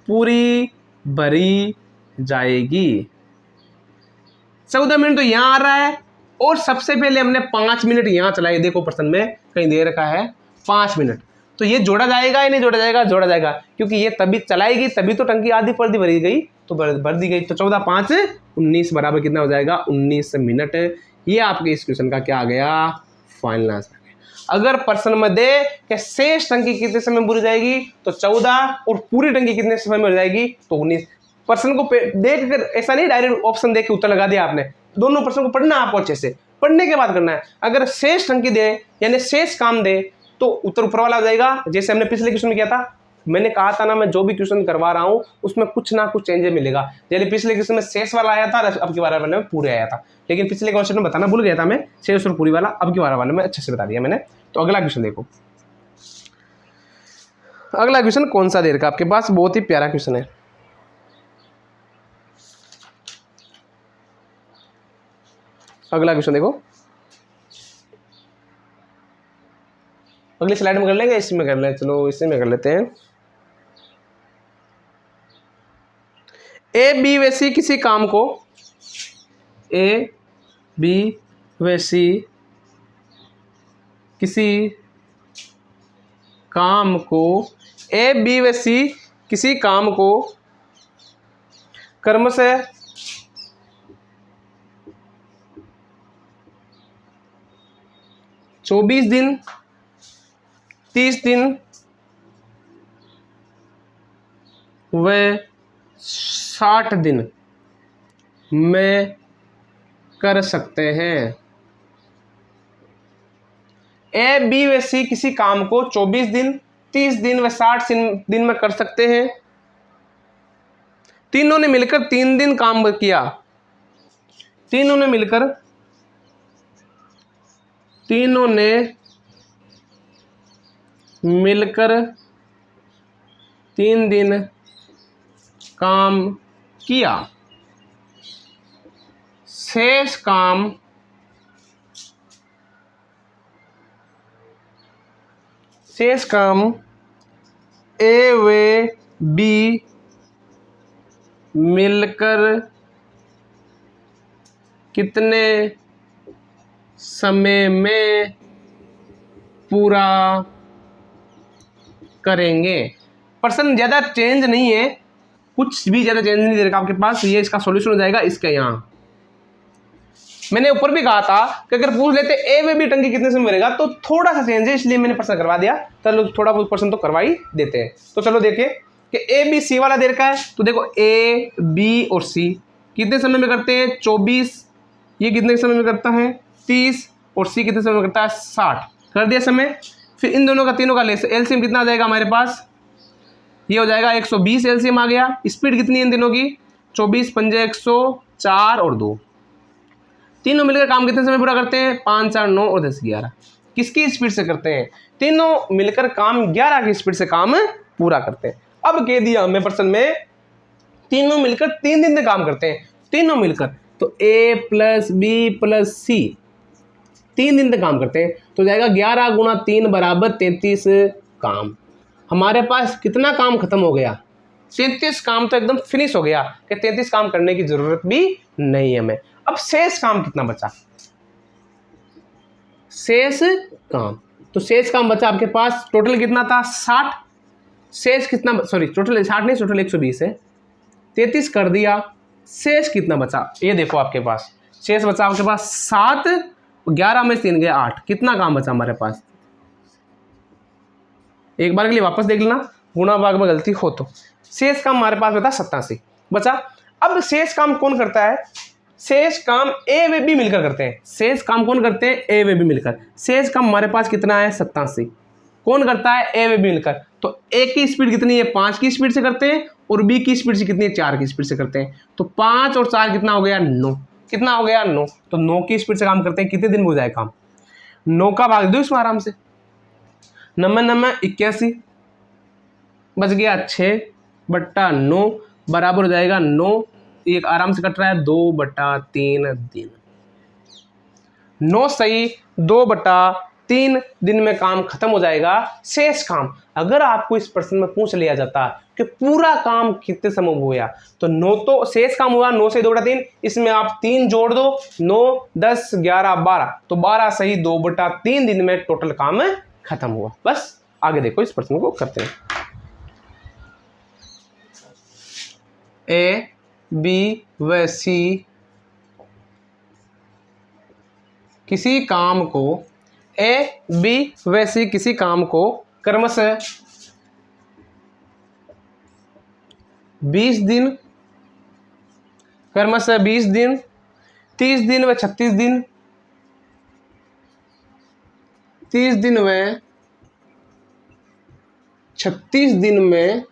Speaker 1: पूरी भरी जाएगी। 14 मिनट तो यहां आ रहा है, और सबसे पहले हमने 5 मिनट यहां चलाए, देखो प्रश्न में कहीं दे रखा है 5 मिनट, तो ये जोड़ा जाएगा या नहीं जोड़ा जाएगा, जोड़ा जाएगा, क्योंकि ये तभी चलाएगी तभी तो टंकी आधी पर्दी भरी गई, तो भर दी गई। तो 14 5 19 बराबर कितना हो जाएगा, 19 मिनट। ये आपके इस क्वेश्चन का क्या आ गया, फाइनल आंसर। अगर प्रश्न में दे कि शेष टंकी कितने समय में भरी जाएगी, तो 14, और पूरी टंकी कितने समय में भर जाएगी, तो 19। प्रश्न को देख कर ऐसा नहीं डायरेक्ट ऑप्शन देख के उत्तर लगा दिया आपने, दोनों प्रश्न को पढ़ना आपको अच्छे से, पढ़ने के बाद करना है। अगर शेष टंकी दे यानी शेष काम दे तो उत्तर ऊपर वाला हो जाएगा, जैसे हमने पिछले क्वेश्चन में किया था। मैंने कहा था ना, मैं जो भी क्वेश्चन करवा रहा हूं उसमें कुछ ना कुछ चेंजेस मिलेगा। जैसे पिछले क्वेश्चन में शेष वाला आया था, अब की बार वाले में पूरे आया था, लेकिन पिछले क्वेश्चन में बताना भूल गया था मैं, शेष और पूरी वाला, अब की बार वाले में अच्छे से बता दिया मैंने। तो अगला क्वेश्चन देखो, अगला क्वेश्चन कौन सा दे रखा आपके पास, बहुत ही प्यारा क्वेश्चन है। अगला क्वेश्चन देखो, अगली स्लाइड में कर लेंगे, इसमें कर लें, चलो इसी में कर लेते हैं। ए बी व सी किसी काम को, ए बी व सी किसी काम को, ए बी व सी किसी काम को क्रमशः 24 दिन, 30 दिन व 60 दिन में कर सकते हैं। ए बी व सी किसी काम को 24 दिन, 30 दिन व 60 दिन में कर सकते हैं। तीनों ने मिलकर 3 दिन काम किया, तीनों ने मिलकर 3 दिन काम किया। शेष काम ए व बी मिलकर कितने समय में पूरा करेंगे। प्रश्न ज़्यादा चेंज नहीं है, कुछ भी ज़्यादा चेंज नहीं दे रखा आपके पास, ये इसका सॉल्यूशन हो जाएगा इसके यहाँ। मैंने ऊपर भी कहा था कि अगर पूछ लेते ए व बी टंकी कितने समय रहेगा, तो थोड़ा सा चेंज है, इसलिए मैंने प्रश्न करवा दिया। चलो थोड़ा बहुत प्रश्न तो करवा ही देते हैं। तो चलो देखिए कि ए बी सी वाला दे रखा है, तो देखो ए बी और सी कितने समय में करते हैं 24, ये कितने समय में करता है 30, और सी कितने समय में करता है 60। कर दिया समय। फिर इन दोनों का तीनों का एलसीएम कितना आ जाएगा हमारे पास, ये हो जाएगा 120 एलसीएम आ गया। स्पीड कितनी है इन दिनों की 24 पंजे 104 और 2, तीनों मिलकर काम कितने समय पूरा करते हैं 5 4 9 और 10 11। किसकी स्पीड से करते हैं, तीनों मिलकर काम 11 की स्पीड से काम पूरा करते हैं। अब कह दिया हमें प्रश्न में तीनों मिलकर 3 दिन में काम करते हैं, तीनों मिलकर, तो ए प्लस बी प्लस सी 3 दिन तक काम करते हैं, तो जाएगा 11 गुणा 3 बराबर 33 काम। हमारे पास कितना काम खत्म हो गया 33 काम, तो एकदम फिनिश हो गया कि 33 काम करने की जरूरत भी नहीं है हमें। अब शेष काम कितना बचा, शेष काम, तो शेष काम बचा आपके पास टोटल कितना था 60, शेष कितना, सॉरी टोटल 60 नहीं, टोटल 120 है, 33 कर दिया, शेष कितना बचा ये देखो आपके पास, शेष बचा आपके पास 7, 11 में 3 गए 8, कितना काम बचा हमारे पास, एक बार के लिए वापस देख लेना, गुणा भाग में गलती हो तो। शेष काम हमारे पास बता 87 बचा। अब शेष काम कौन करता है, शेष काम ए व बी मिलकर करते हैं, शेष काम कौन करते हैं ए व बी मिलकर। शेष काम हमारे पास कितना है 87, कौन करता है ए व बी मिलकर। तो ए की स्पीड कितनी है 5 की स्पीड से करते हैं, और बी की स्पीड से कितनी है 4 की स्पीड से करते हैं, तो 5 और 4 कितना हो गया 9, कितना हो गया 9, तो 9 की स्पीड से काम करते हैं, कितने दिन में हो जाए काम, 9 का भाग दो इसमें आराम से, 9 81 बच गया 6/9 बराबर हो जाएगा 9, एक आराम से कट रहा है 2/3 दिन, 9 सही 2/3 दिन में काम खत्म हो जाएगा। शेष काम अगर आपको इस प्रश्न में पूछ लिया जाता कि पूरा काम कितने समय में हुआ, तो 9 तो शेष काम हुआ 9 से 2/3, इसमें आप 3 जोड़ दो 9 10 11 12, तो 12 सही 2/3 दिन में टोटल काम खत्म हुआ। बस आगे देखो इस प्रश्न को करते हैं। ए बी व सी किसी काम को, ए बी व सी किसी काम को क्रमशः 20 दिन, क्रमशः 20 दिन 30 दिन व 36 दिन, 30 दिन व 36 दिन में,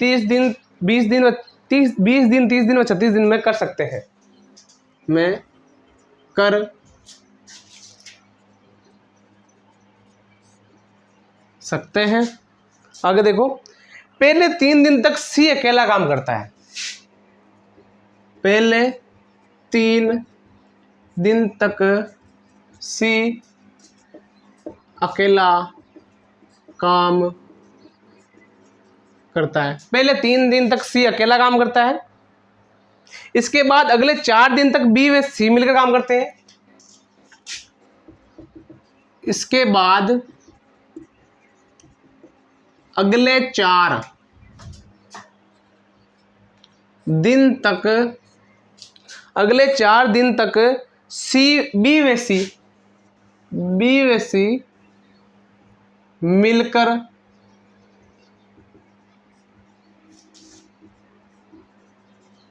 Speaker 1: 30 दिन 20 दिन व 30 20 दिन 30 दिन व 36 दिन में कर सकते हैं, मैं कर सकते हैं। आगे देखो, पहले 3 दिन तक सी अकेला काम करता है, पहले 3 दिन तक सी अकेला काम करता है, पहले 3 दिन तक सी अकेला काम करता है, इसके बाद अगले 4 दिन तक बी व सी मिलकर काम करते हैं, इसके बाद अगले 4 दिन तक, अगले 4 दिन तक बी व सी मिलकर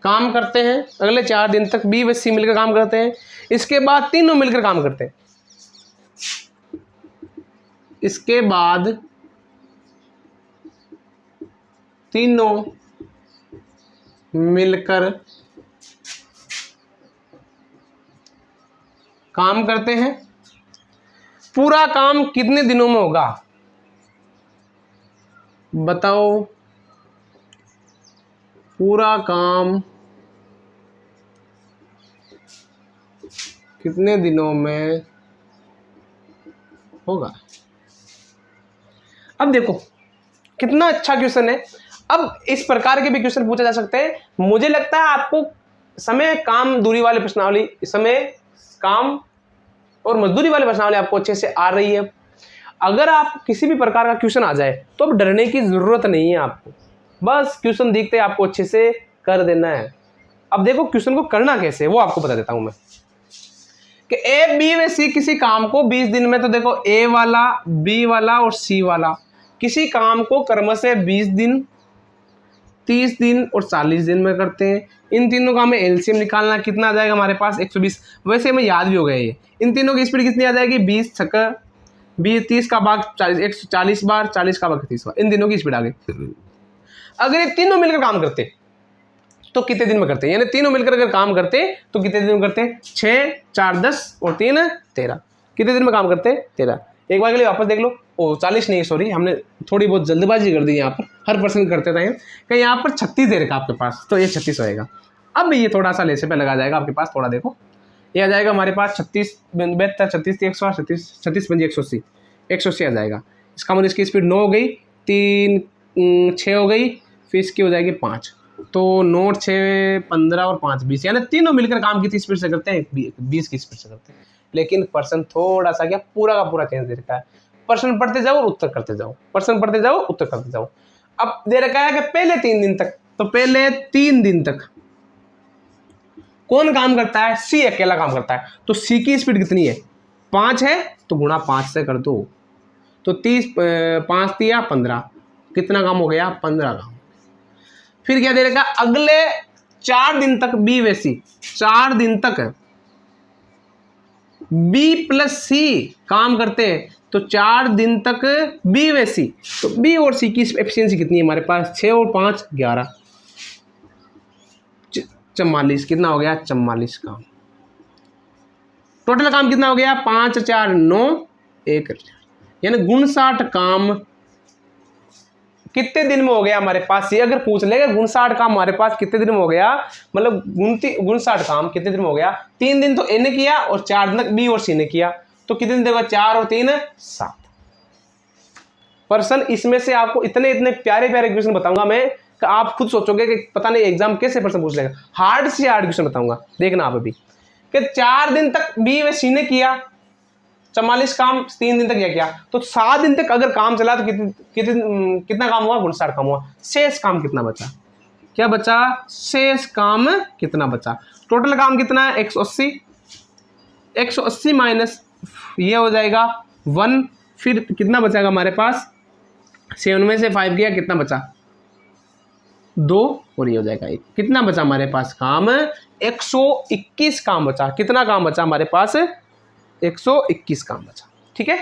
Speaker 1: काम करते हैं, अगले 4 दिन तक बी व सी मिलकर काम करते हैं, इसके बाद तीनों मिलकर काम करते हैं, इसके बाद तीनों मिलकर काम करते हैं। पूरा काम कितने दिनों में होगा बताओ, पूरा काम कितने दिनों में होगा। अब देखो कितना अच्छा क्वेश्चन है। अब इस प्रकार के भी क्वेश्चन पूछे जा सकते हैं। मुझे लगता है आपको समय काम दूरी वाले प्रश्नावली, समय काम और मजदूरी वाले प्रश्नावली आपको अच्छे से आ रही है। अगर आप किसी भी प्रकार का क्वेश्चन आ जाए तो अब डरने की जरूरत नहीं है आपको, बस क्वेश्चन देखते आपको अच्छे से कर देना है। अब देखो क्वेश्चन को करना कैसे वो आपको बता देता हूं मैं कि ए बी व सी किसी काम को 20 दिन में, तो देखो ए वाला, बी वाला और सी वाला किसी काम को क्रमशः 20 दिन, 30 दिन और 40 दिन में करते हैं। इन तीनों का हमें एलसीएम निकालना, कितना आ जाएगा हमारे पास 120। वैसे हमें याद भी हो गया ये। इन तीनों की स्पीड कितनी आ जाएगी 20 छक्का 20, 30 का भाग 40, 140 बार, 40 का भाग 30 बार, इन तीनों की स्पीड आ गई। अगर ये तीनों मिलकर काम करते तो कितने दिन में करते, यानी तीनों मिलकर अगर काम करते तो कितने दिन में करते, 6, 4, 10 और 3, 13, कितने दिन में काम करते 13। एक बार के लिए वापस देख लो, 40 नहीं, सॉरी हमने थोड़ी बहुत जल्दबाजी कर दी यहाँ पर, हर पर्सन करते थे कि यहाँ पर 36 दे रखा आपके पास, तो ये 36 होएगा। अब ये थोड़ा सा लेसे पे लगा जाएगा आपके पास, थोड़ा देखो ये आ जाएगा हमारे पास 36, 72, 36, 108, 36, 180, 180 आ जाएगा। इसका मतलब इसकी स्पीड 9 हो गई, 3, 6 हो गई, फिर इसकी हो जाएगी 5, तो 9, 6, 15 और 5, 20, यानी तीनों मिलकर काम कितनी स्पीड से करते हैं 20 की स्पीड से करते हैं। लेकिन पर्सन थोड़ा सा क्या पूरा का पूरा चेंज दे रखा है, प्रश्न पढ़ते जाओ और उत्तर करते जाओ, प्रश्न पढ़ते जाओ उत्तर करते जाओ। अब दे रखा है कि पहले 3 दिन तक, तो पहले 3 दिन तक कौन काम करता है, सी अकेला काम करता है, तो सी की स्पीड कितनी है 5 है, तो गुणा 5 से कर दो, तो 30, 5 दिया 15, कितना काम हो गया 15 काम। फिर क्या दे रखा, अगले 4 दिन तक बी व सी, 4 दिन तक बी प्लस सी काम करते हैं, तो 4 दिन तक बी व सी, तो बी और सी की एफिशिएंसी कितनी है हमारे पास 6 और 5 11, 44, कितना हो गया 44 काम। टोटल काम कितना हो गया 5, 4, 9, 1, यानी 59 काम कितने दिन में हो गया हमारे पास। ये अगर पूछ लेगा 59 काम हमारे पास कितने दिन में हो गया, मतलब 59 काम कितने दिन में हो गया, 3 दिन तो ए ने किया और 4 दिन तक बी और सी ने किया, तो कितने दिन देगा 4 और 3 7 पर्सन। इसमें से आपको इतने इतने प्यारे प्यारे क्वेश्चन बताऊंगा मैं कि आप खुद सोचोगे कि पता नहीं एग्जाम कैसे पर्सन पूछ लेगा। हार्ड से हार्ड क्वेश्चन बताऊंगा, देखना आप अभी कि 4 दिन तक बी व सी ने किया 44 काम, 3 दिन तक किया, तो 7 दिन तक अगर काम चला तो कितना काम हुआ 59 काम हुआ। शेष काम कितना बचा, क्या बचा, शेष काम कितना बचा। टोटल काम कितना है 180, 180 माइनस ये हो जाएगा 1, फिर कितना बचेगा हमारे पास 7 में से 5 गया, कितना बचा 2 और ये हो जाएगा 1, कितना बचा हमारे पास काम 121 काम बचा। कितना काम बचा हमारे पास 121 काम बचा, ठीक है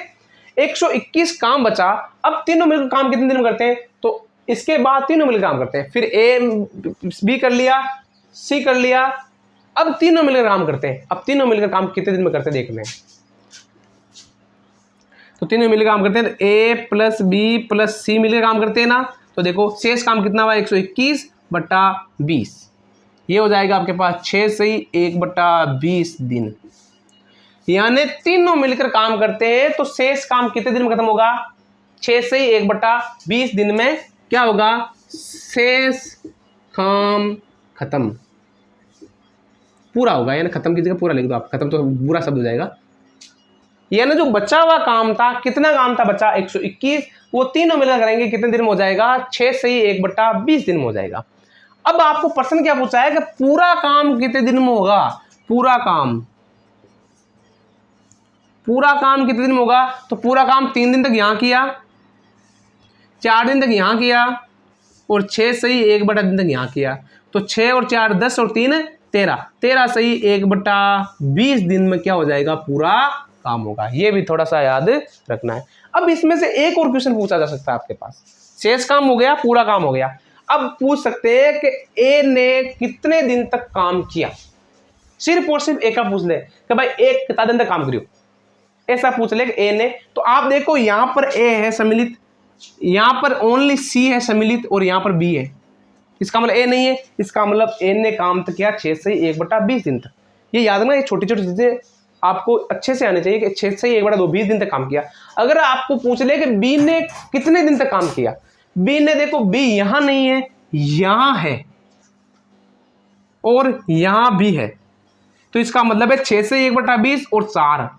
Speaker 1: 121 काम बचा। अब तीनों मिलकर काम कितने दिन में करते हैं, तो इसके बाद तीनों मिलकर काम करते हैं, फिर ए बी कर लिया, सी कर लिया, अब तीनों मिलकर काम करते हैं। अब तीनों मिलकर काम कितने दिन में करते हैं देख लें, तो तीनों मिलकर काम करते हैं, ए प्लस बी प्लस सी मिलकर काम करते हैं ना, तो देखो शेष काम कितना हुआ 121 बटा 20, ये हो जाएगा आपके पास 6 से 1 बटा 20 दिन, यानी तीनों मिलकर काम करते हैं, तो शेष काम कितने दिन में खत्म होगा 6 से 1 बटा 20 दिन में क्या होगा, शेष काम खत्म पूरा होगा, यानी खत्म की जगह पूरा लिख दो आप, खत्म तो बुरा शब्द हो जाएगा। यानी जो बचा हुआ काम था, कितना काम था बचा 121, वो तीनों मिलकर करेंगे कितने दिन में हो जाएगा 6 से 1 बटा 20 दिन में हो जाएगा। अब आपको प्रश्न क्या पूछा है कि पूरा काम कितने दिन में होगा, पूरा काम कितने दिन में होगा, तो पूरा काम 3 दिन तक यहां किया, 4 दिन तक यहां किया और 6 से 1 बटा दिन तक यहां किया, तो 6 और 4 10 और 3 13, 13 से 1 बटा 20 दिन में क्या हो जाएगा पूरा काम होगा। ये भी थोड़ा सा याद रखना है। अब इसमें से एक और क्वेश्चन पूछा जा सकता है आपके पास, शेष काम हो गया, पूरा काम हो गया, अब पूछ सकते हैं कि ए ने कितने दिन तक काम किया, सिर्फ और सिर्फ ए का पूछ ले कि भाई एक कितना दिन तक काम करियो, ऐसा पूछ ले कि ए ने। तो आप देखो यहां पर ए है सम्मिलित, यहां पर ओनली सी है सम्मिलित और यहां पर बी है, इसका मतलब ए नहीं है, इसका मतलब ए ने काम तक किया 6 से 1 बटा 20 दिन तक। ये याद रखना, ये छोटी छोटी चीजें आपको अच्छे से आनी चाहिए कि 6 से 1 बटा 20 दिन तक काम किया। अगर आपको पूछ ले कि बी ने कितने दिन तक काम किया, बी ने देखो बी यहां नहीं है, यहां है और यहां भी है, तो इसका मतलब है 6 से 1/20 और 4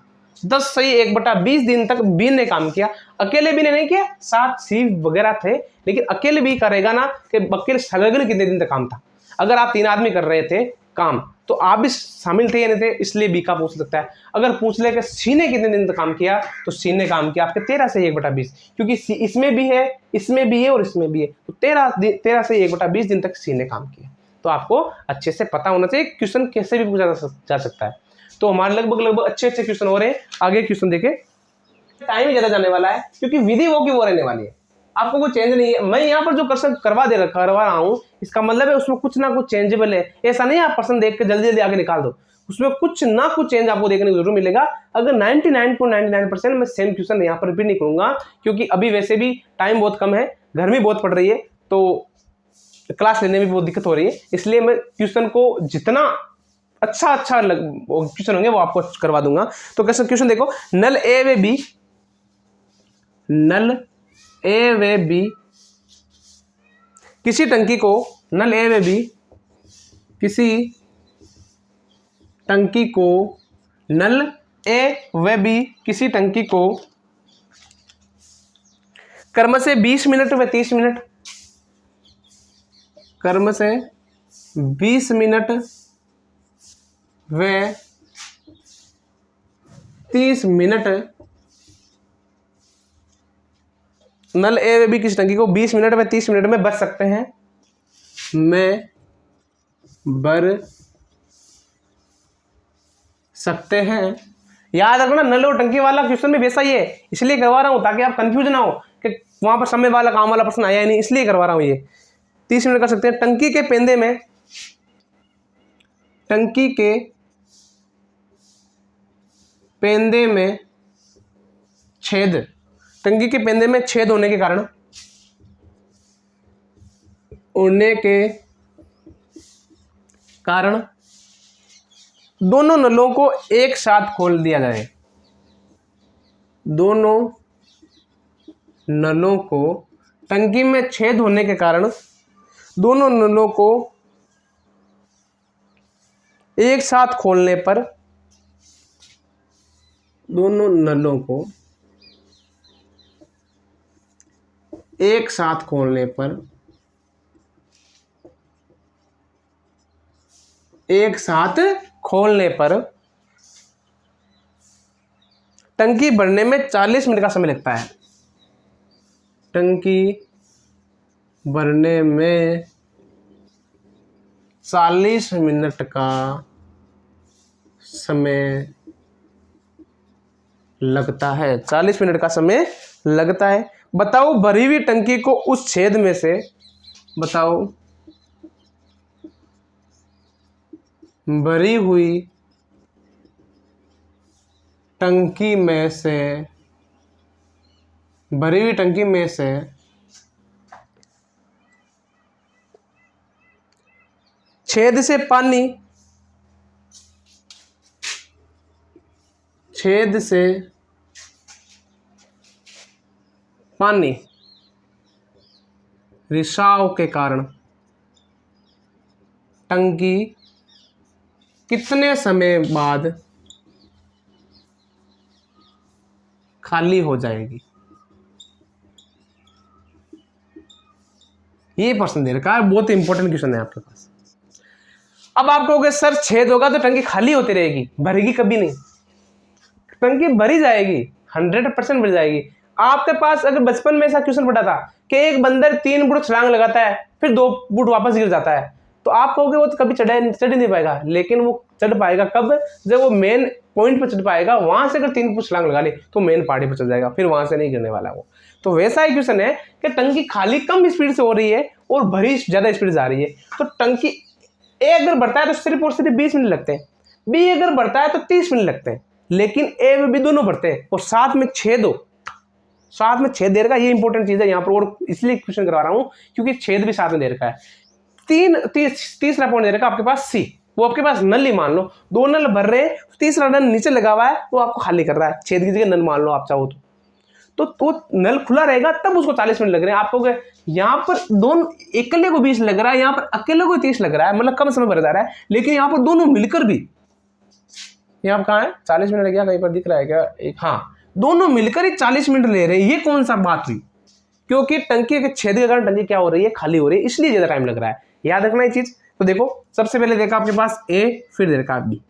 Speaker 1: 10 से 1/20 दिन तक बी ने काम किया। अकेले बी ने नहीं किया, 7 सी वगैरह थे, लेकिन अकेले बी करेगा ना कि अकेले संलग्न कितने दिन तक काम था। अगर आप 3 आदमी कर रहे थे काम तो आप भी शामिल थे या नहीं थे, इसलिए बी का पूछ सकता है। अगर पूछ ले कि सी ने कितने दिन तक काम किया तो सी ने काम किया आपके 13 से 1/20, क्योंकि सी इसमें भी है, इसमें भी है और इसमें भी है, तो 13 से 1/20 दिन तक सी ने काम किया। तो आपको अच्छे से पता होना चाहिए क्वेश्चन कैसे भी पूछा जा सकता है। तो हमारे लगभग अच्छे क्वेश्चन हो रहे हैं। आगे क्वेश्चन देखें, टाइम ही ज्यादा जाने वाला है क्योंकि विधि वो की वो रहने वाली है, आपको कोई चेंज नहीं है। मैं यहाँ पर जो क्वेश्चन करवा रहा हूँ इसका मतलब है उसमें कुछ ना कुछ चेंजेबल है। ऐसा नहीं आप प्रश्न देख के जल्दी जल्दी आगे निकाल दो, उसमें कुछ ना कुछ चेंज आपको देखने को जरूर मिलेगा। अगर 99.99% मैं सेम क्वेश्चन यहाँ पर रिपीट नहीं करूंगा, क्योंकि अभी वैसे भी टाइम बहुत कम है, गर्मी बहुत पड़ रही है, तो क्लास लेने में बहुत दिक्कत हो रही है, इसलिए मैं क्वेश्चन को जितना अच्छा क्वेश्चन होंगे वो आपको करवा दूंगा। तो क्वेश्चन देखो, नल ए व बी किसी टंकी को, नल ए व बी किसी टंकी को, नल ए व बी किसी टंकी को क्रम से 20 मिनट व 30 मिनट, क्रम से 20 मिनट व 30 मिनट, नल ए व बी किसी टंकी को 20 मिनट व 30 मिनट में भर सकते हैं, में भर सकते हैं। याद रखना नल और टंकी वाला क्वेश्चन भी वैसा ही है, इसलिए करवा रहा हूं ताकि आप कंफ्यूज ना हो कि वहां पर समय वाला काम वाला प्रश्न आया ही नहीं, इसलिए करवा रहा हूं। ये 30 मिनट कर सकते हैं। टंकी के पेंदे में, टंकी के पेंदे में छेद, टंकी के पेंदे में छेद होने के कारण दोनों नलों को एक साथ खोल दिया जाए, दोनों नलों को, टंकी में छेद होने के कारण दोनों नलों को एक साथ खोलने पर, दोनों नलों को एक साथ खोलने पर, एक साथ खोलने पर टंकी भरने में 40 मिनट का समय लगता है, टंकी भरने में 40 मिनट का समय लगता है, 40 मिनट का समय लगता है। बताओ भरी हुई टंकी को उस छेद में से, बताओ भरी हुई टंकी में से, भरी हुई टंकी में से छेद से पानी, छेद से पानी रिसाव के कारण टंकी कितने समय बाद खाली हो जाएगी? ये प्रश्न दे रखा है, बहुत इंपॉर्टेंट क्वेश्चन है आपके पास। अब आप कहोगे सर छेद होगा तो टंकी खाली होती रहेगी, भरेगी कभी नहीं। टंकी भरी जाएगी, 100% भर जाएगी। आपके पास अगर बचपन में ऐसा क्वेश्चन पढ़ा था कि एक बंदर 3 फुट छलांग लगाता है फिर 2 फुट वापस गिर जाता है, तो आप कहोगे वो तो कभी चढ़ नहीं पाएगा, लेकिन वो चढ़ पाएगा कब? जब वो मेन पॉइंट पर चढ़ पाएगा, वहां से अगर 3 फुट छलांग लगा ले तो मेन पहाड़ी पर चढ़ जाएगा, फिर वहां से नहीं गिरने वाला वो। तो वैसा ही क्वेश्चन है कि टंकी खाली कम स्पीड से हो रही है और भरी ज्यादा स्पीड जा रही है। तो टंकी ए अगर बढ़ता है तो सिर्फ और सिर्फ 20 मिनट लगते हैं, बी अगर बढ़ता है तो 30 मिनट लगते हैं, लेकिन ए व बी दोनों बढ़ते हैं और साथ में छेद हो, साथ में छेद दे रखा है। ये इंपॉर्टेंट चीज है यहाँ पर, और इसलिए क्वेश्चन करवा रहा हूं क्योंकि छेद भी साथ में दे रखा है। तीसरा पॉइंट दे रखा आपके पास सी, वो आपके पास नल ही मान लो, 2 नल भर रहे हैं, तीसरा नल नीचे लगा हुआ है वो आपको खाली कर रहा है, छेद की जगह नल मान लो आप चाहो तो नल खुला रहेगा तब उसको 40 मिनट लग रहे हैं। आपको यहाँ पर दोनों अकेले को 20 लग रहा है, यहाँ पर अकेले को 30 लग रहा है, मतलब कम समय भर जा रहा है। लेकिन यहाँ पर दोनों मिलकर भी, यहाँ कहाँ है 40 मिनट लग गया, कहीं पर दिख रहा है क्या एक, हाँ दोनों मिलकर ही 40 मिनट ले रहे हैं। ये कौन सा बात हुई? क्योंकि टंकी के छेद के कारण टंकी क्या हो रही है, खाली हो रही है, इसलिए ज्यादा टाइम लग रहा है। याद रखना ये चीज। तो देखो सबसे पहले देखा आपके पास ए, फिर दे रखा बी।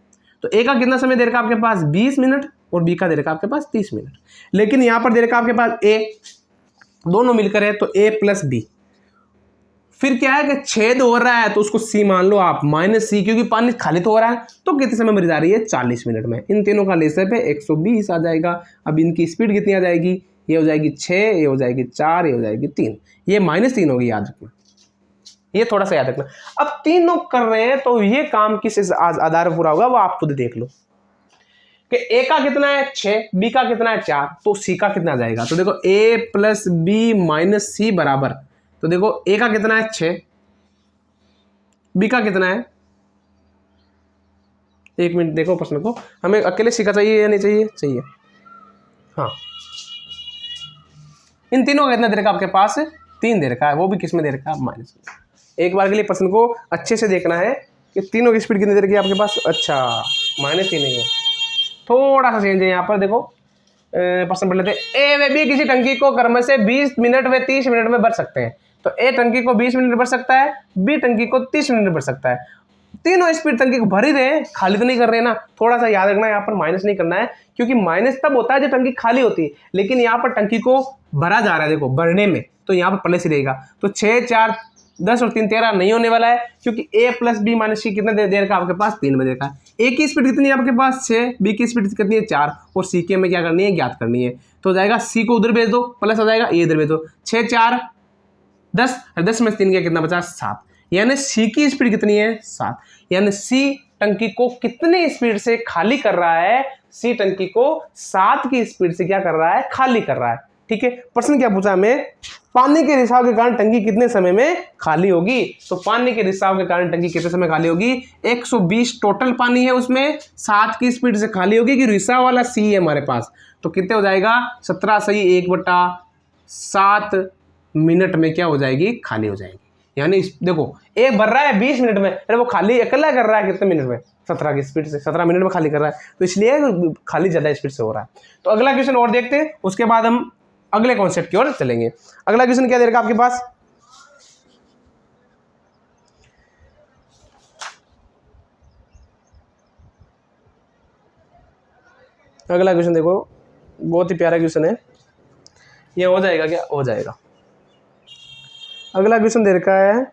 Speaker 1: तो ए का कितना समय दे रखा आपके पास 20 मिनट और बी का दे रखा आपके पास 30 मिनट। लेकिन यहां पर दे रखा आपके पास ए, दोनों मिलकर है तो ए प्लस बी। फिर क्या है कि छेद हो रहा है तो उसको सी मान लो आप, माइनस सी, क्योंकि पानी खाली तो हो रहा है। तो कितने समय में जा रही है 40 मिनट में। इन तीनों का लेसर पे 120 आ जाएगा। अब इनकी स्पीड कितनी आ जाएगी, ये हो जाएगी 6, ये हो जाएगी 4, ये हो जाएगी 3, ये -3 होगी। याद रखना, ये थोड़ा सा याद रखना। अब तीनों कर रहे हैं तो ये काम किस आधार पर पूरा होगा वो आप खुद देख लो कि ए का कितना है 6, बी का कितना है 4, तो सी का कितना आ जाएगा। तो देखो ए प्लस बी माइनस सी बराबर, तो देखो ए का कितना है 6, बी का कितना है, एक मिनट देखो प्रश्न को, हमें अकेले सी का चाहिए या नहीं चाहिए, चाहिए। हाँ, इन तीनों का कितना दे रखा आपके पास 3 दे रखा है, वो भी किस में दे रखा है माइनस में। एक बार के लिए प्रश्न को अच्छे से देखना है कि तीनों की स्पीड कितनी दे रखी है आपके पास। अच्छा, -3 नहीं है, थोड़ा सा चेंज है यहाँ पर। देखो प्रश्न पढ़ लेते हैं। ए व बी किसी टंकी को क्रम से 20 मिनट व 30 मिनट में भर सकते हैं। तो ए टंकी को 20 मिनट भर सकता है, बी टंकी को 30 मिनट भर सकता है। तीनों स्पीड टंकी को भर ही रहे हैं, खाली तो नहीं कर रहे हैं ना। थोड़ा सा याद रखना, यहाँ पर माइनस नहीं करना है, क्योंकि माइनस तब होता है जब टंकी खाली होती है। लेकिन यहाँ पर टंकी को भरा जा रहा है, देखो भरने में, तो यहाँ पर प्लस ही रहेगा। तो 6, 4, 10 और 3, 13 नहीं होने वाला है, क्योंकि ए प्लस बी माइनस सी कितना दे रखा आपके पास 3 में देखा। ए की स्पीड कितनी है आपके पास 6, बी की स्पीड कितनी है 4, और सी के में क्या करनी है, ज्ञात करनी है। तो हो जाएगा सी को उधर भेज दो, प्लस आ जाएगा, ये इधर भेज दो। 6, 4, 10, 10 में 3 गया, कितना बचा 7। यानी सी की स्पीड कितनी है 7। यानी सी टंकी को कितनी स्पीड से खाली कर रहा है, सी टंकी को 7 की स्पीड से क्या कर रहा है, खाली कर रहा है। ठीक है, प्रश्न क्या पूछा हमें, पानी के रिसाव के कारण टंकी कितने समय में खाली होगी। तो पानी के रिसाव के कारण टंकी कितने समय खाली होगी, 120 टोटल पानी है उसमें, 7 की स्पीड से खाली होगी, कि रिसाव वाला सी है हमारे पास। तो कितने हो जाएगा 17 सही 1/7 मिनट में क्या हो जाएगी, खाली हो जाएगी। यानी देखो एक भर रहा है 20 मिनट में, अरे वो खाली अकेला कर रहा है कितने मिनट में, 17 की स्पीड से, 17 मिनट में खाली कर रहा है, तो इसलिए खाली ज्यादा स्पीड से हो रहा है। तो अगला क्वेश्चन और देखते हैं, उसके बाद हम अगले कॉन्सेप्ट की ओर चलेंगे। अगला क्वेश्चन क्या दे रखा आपके पास, अगला क्वेश्चन देखो, बहुत ही प्यारा क्वेश्चन है, ये हो जाएगा क्या, हो जाएगा। अगला क्वेश्चन दे रखा है,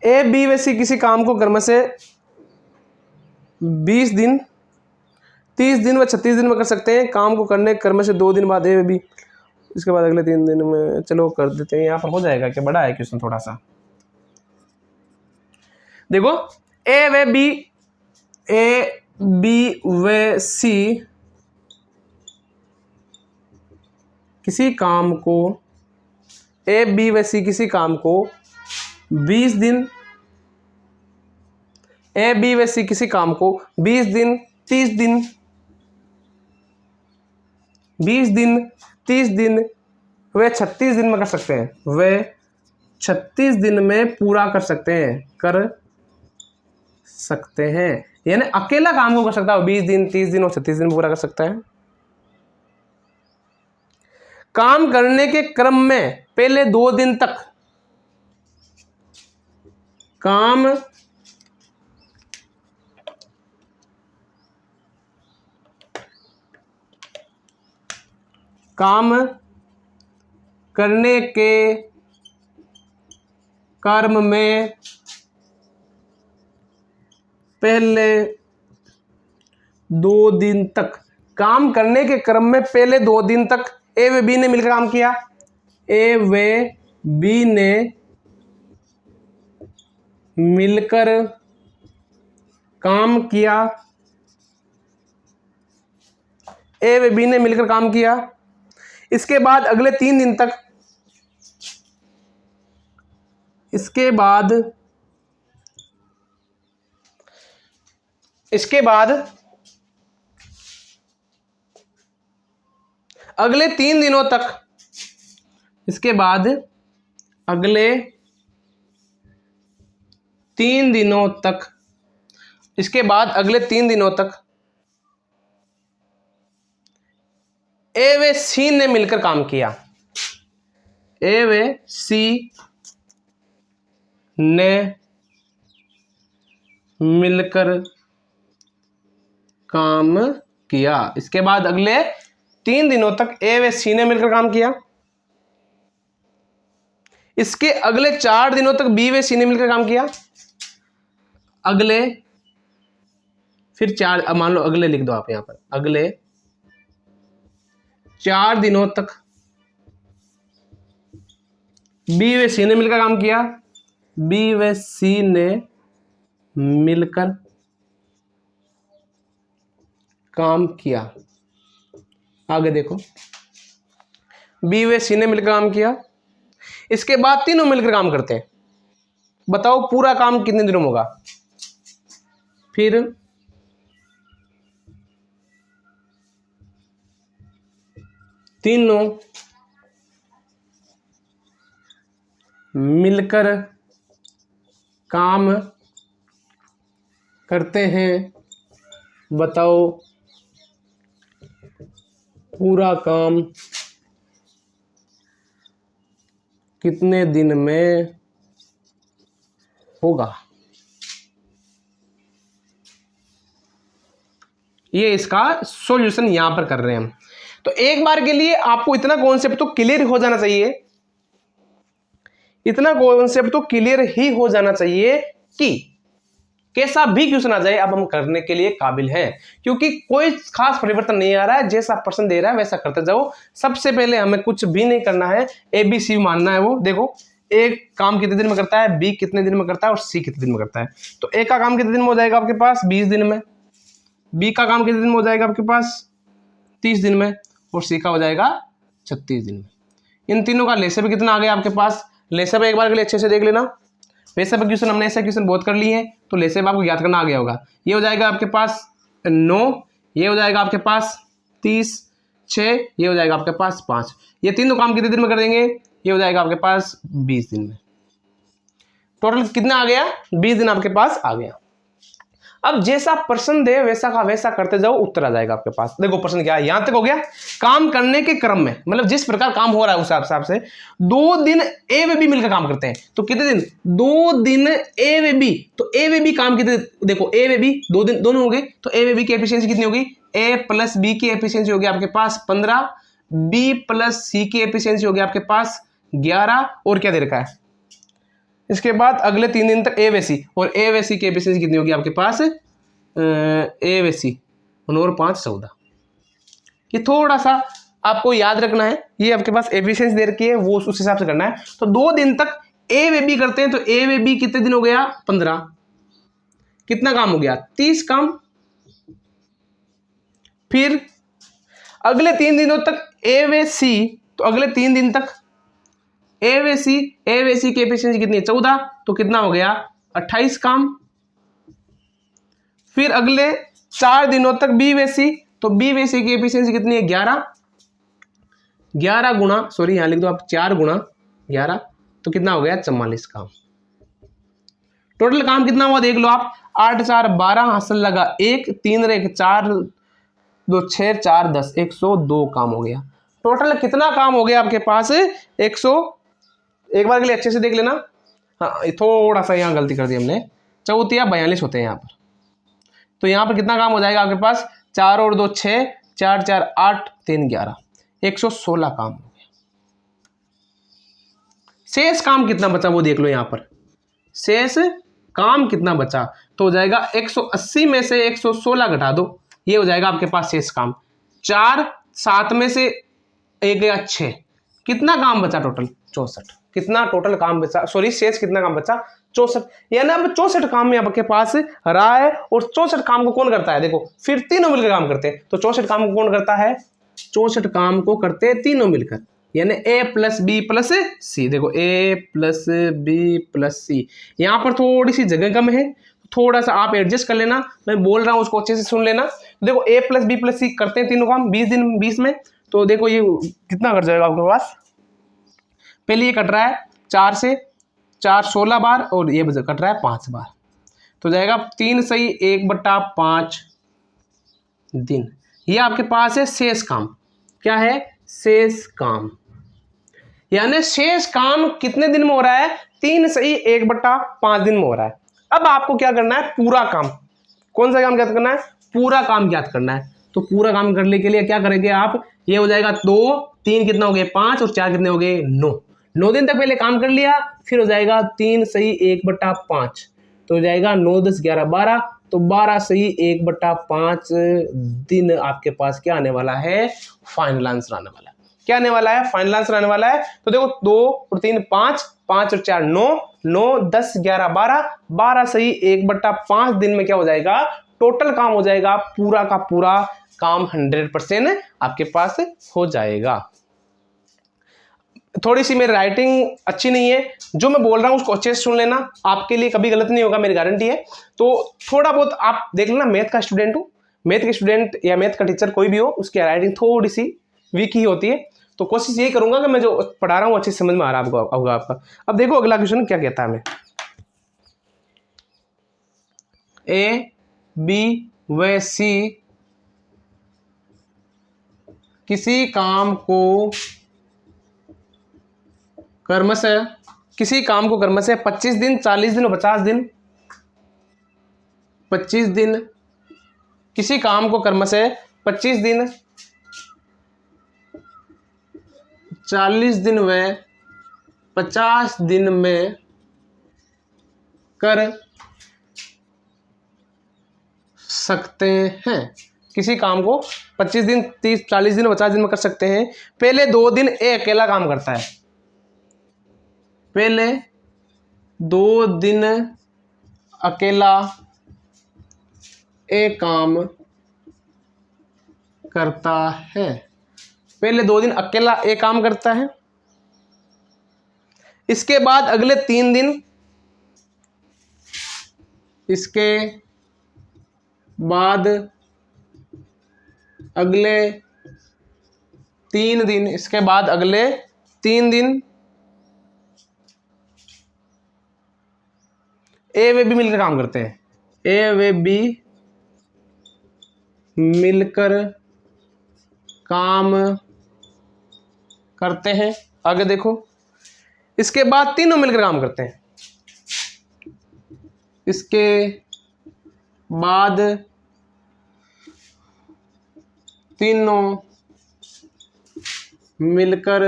Speaker 1: ए बी व सी किसी काम को क्रम से 20 दिन, 30 दिन व 36 दिन में कर सकते हैं। काम को करने क्रम से 2 दिन बाद ए व बी, इसके बाद अगले 3 दिन में, चलो कर देते हैं। यहाँ पर हो जाएगा क्या, बड़ा है क्वेश्चन थोड़ा सा। देखो ए व बी, ए बी व सी किसी काम को, ए बी व सी किसी काम को 20 दिन, ए बी व सी किसी काम को 20 दिन, 30 दिन, 20 दिन, 30 दिन वे 36 दिन में कर सकते हैं। वे 36 दिन में पूरा कर सकते हैं, कर सकते हैं। यानी अकेला काम को कर सकता है 20 दिन, 30 दिन और 36 दिन में पूरा कर सकता है। काम करने के क्रम में पहले 2 दिन तक काम करने के क्रम में पहले 2 दिन तक, काम करने के क्रम में पहले 2 दिन तक ए व बी ने मिलकर काम किया, ए व बी ने मिलकर काम किया, ए व बी ने मिलकर काम किया। इसके बाद अगले 3 दिन तक, इसके बाद अगले 3 दिनों तक, इसके बाद अगले 3 दिनों तक, इसके बाद अगले 3 दिनों तक ए व सी ने मिलकर काम किया। ए व सी ने मिलकर काम किया। इसके बाद अगले 3 दिनों तक ए व सी ने मिलकर काम किया। इसके अगले 4 दिनों तक बी व सी ने मिलकर काम किया। अगले फिर 4, अब मान लो अगले लिख दो आप यहां पर, अगले 4 दिनों तक बी व सी ने मिलकर काम किया। बी व सी ने मिलकर काम किया। आगे देखो, बी व सी ने मिलकर काम किया। इसके बाद तीनों मिलकर काम करते हैं। बताओ पूरा काम कितने दिनों में होगा? फिर तीनों मिलकर काम करते हैं। बताओ पूरा काम कितने दिन में होगा? ये इसका सॉल्यूशन यहां पर कर रहे हैं हम। तो एक बार के लिए आपको इतना कॉन्सेप्ट तो क्लियर हो जाना चाहिए, इतना कॉन्सेप्ट तो क्लियर ही हो जाना चाहिए कि कैसा भी क्वेश्चन आ जाए अब हम करने के लिए काबिल हैं, क्योंकि कोई खास परिवर्तन नहीं आ रहा है। जैसा प्रश्न दे रहा है वैसा करते जाओ। सबसे पहले हमें कुछ भी नहीं करना है, ABC मानना है। वो देखो ए काम कितने दिन में करता है, बी कितने दिन में करता है और सी कितने दिन में करता है। तो ए का काम कितने दिन में हो जाएगा आपके पास? 20 दिन में। बी का काम कितने दिन में हो जाएगा आपके पास? 30 दिन में। और सी का हो जाएगा 36 दिन में। इन तीनों का लेसे भी कितना आ गया आपके पास? लेसे भी एक बार के लिए अच्छे से देख लेना। वैसे भी क्वेश्चन हमने ऐसे क्वेश्चन बहुत कर लिए हैं, तो लेसे भी आपको याद करना आ गया होगा। ये हो जाएगा आपके पास 9, ये हो जाएगा आपके पास 30, 6, ये हो जाएगा आपके पास 5। ये तीनों काम कितने दिन में कर देंगे? ये हो जाएगा आपके पास 20 दिन में। टोटल कितना आ गया? 20 दिन आपके पास आ गया। अब जैसा प्रश्न दे वैसा का वैसा करते जाओ, उत्तर आ जाएगा आपके पास। देखो प्रश्न क्या है, यहां तक हो गया। काम करने के क्रम में, मतलब जिस प्रकार काम हो रहा है उस हिसाब से 2 दिन ए व बी मिलकर काम करते हैं। तो कितने दिन? 2 दिन ए व बी। तो ए व बी काम कितने? देखो ए व बी 2 दिन दोनों हो गए, तो ए व बी की एफिशिएंसी कितनी होगी? ए प्लस बी की एफिशिएंसी होगी आपके पास 15, बी प्लस सी की एफिशिएंसी होगी आपके पास 11, और क्या दे रखा है इसके बाद अगले 3 दिन तक ए व सी, और ए व सी की एफिशिएंसी कितनी होगी आपके पास? ए व सी 9 और 5 14। ये थोड़ा सा आपको याद रखना है, ये आपके पास एफिशिएंसी दे रखी है, वो उस हिसाब से करना है। तो 2 दिन तक ए व बी करते हैं, तो ए व बी कितने दिन हो गया? 15। कितना काम हो गया? 30 काम। फिर अगले 3 दिनों तक ए व सी, तो अगले 3 दिन तक ए व सी की एफिशिएंसी कितनी है? 14। तो कितना हो गया? 28 काम। फिर अगले 4 दिनों तक बी व सी, तो बी व सी की एफिशिएंसी कितनी है? 11 गुणा, सॉरी यहां लिख दो आप 4 गुणा 11, तो कितना हो गया? 44 काम। टोटल काम कितना हुआ देख लो आप, 8 4 12, हासिल लगा 1, 3 1 4 2 6 4 10, 102 काम हो गया। टोटल कितना काम हो गया आपके पास? 100। एक बार के लिए अच्छे से देख लेना। हाँ थोड़ा सा यहाँ गलती कर दी हमने, 34 42 होते हैं यहाँ पर। तो यहाँ पर कितना काम हो जाएगा आपके पास? 4 और 2 6, 4 4 8, 3 11, 116 काम हो गया। शेष काम कितना बचा वो देख लो यहाँ पर। शेष काम कितना बचा? तो हो जाएगा 180 में से 116 घटा दो, ये हो जाएगा आपके पास शेष काम। 4 7 में से 1 गया 6, कितना काम बचा? टोटल 64। कितना टोटल काम बचा? सॉरी शेष कितना काम बचा? 64। यानी अब 64 काम में आपके पास रहा है, और 64 काम को कौन करता है? देखो फिर तीनों मिलकर काम करते हैं। तो 64 काम को कौन करता है? 64 काम को करते हैं तीनों मिलकर, यानी ए प्लस बी प्लस सी। देखो ए प्लस बी प्लस सी, यहाँ पर थोड़ी सी जगह कम है, थोड़ा सा आप एडजस्ट कर लेना, मैं बोल रहा हूँ उसको अच्छे से सुन लेना। देखो ए प्लस बी प्लस सी करते हैं तीनों काम 20 दिन 20 में, तो देखो ये कितना कट जाएगा आपके पास। पहले ये कट रहा है 4 से 4 16 बार और ये कट रहा है 5 बार, तो जाएगा 3 सही 1/5 दिन। ये आपके पास है शेष काम। क्या है? शेष काम। यानी शेष काम कितने दिन में हो रहा है? 3 सही 1/5 दिन में हो रहा है। अब आपको क्या करना है? पूरा काम। कौन सा काम ज्ञात करना है? पूरा काम ज्ञात करना है। तो पूरा काम करने के लिए क्या करेंगे आप? ये हो जाएगा 2 3 कितना हो गए 5 और 4 कितने हो गए 9 दिन तक पहले काम कर लिया, फिर हो जाएगा 3 सही 1/5, तो हो जाएगा 9 10 11 12, तो 12 सही 1/5 दिन आपके पास क्या आने वाला है? फाइनल आंसर आने वाला है। क्या आने वाला है? फाइनल आंसर आने वाला है। तो देखो 2 और 3 5, 5 और 4 9, 9 10 11 12, 12 सही 1/5 दिन में क्या हो जाएगा? टोटल काम हो जाएगा, पूरा का पूरा काम 100% आपके पास हो जाएगा। थोड़ी सी मेरी राइटिंग अच्छी नहीं है, जो मैं बोल रहा हूं उसको अच्छे से सुन लेना, आपके लिए कभी गलत नहीं होगा, मेरी गारंटी है। तो थोड़ा बहुत आप देख लेना, मैथ का स्टूडेंट हूं, मैथ के स्टूडेंट या मैथ का टीचर कोई भी हो, उसकी राइटिंग थोड़ी सी वीक ही होती है। तो कोशिश यही करूंगा कि मैं जो पढ़ा रहा हूँ अच्छे समझ में आ रहा होगा आपका। अब देखो अगला क्वेश्चन क्या कहता है हमें। ए बी व सी किसी काम को क्रमशः 25 दिन 40 दिन और 50 दिन, 25 दिन, किसी काम को क्रमशः 25 दिन 40 दिन व 50 दिन में कर सकते हैं। किसी काम को 25 दिन 30 40 दिन 50 दिन में कर सकते हैं। पहले 2 दिन ए अकेला काम करता है, पहले 2 दिन अकेला ए काम करता है, पहले 2 दिन अकेला ए काम करता है। इसके बाद अगले 3 दिन, इसके बाद अगले 3 दिन, इसके बाद अगले 3 दिन ए वे बी मिलकर काम करते हैं, ए वे बी मिलकर काम करते हैं। आगे देखो, इसके बाद तीनों मिलकर काम करते हैं, इसके बाद तीनों मिलकर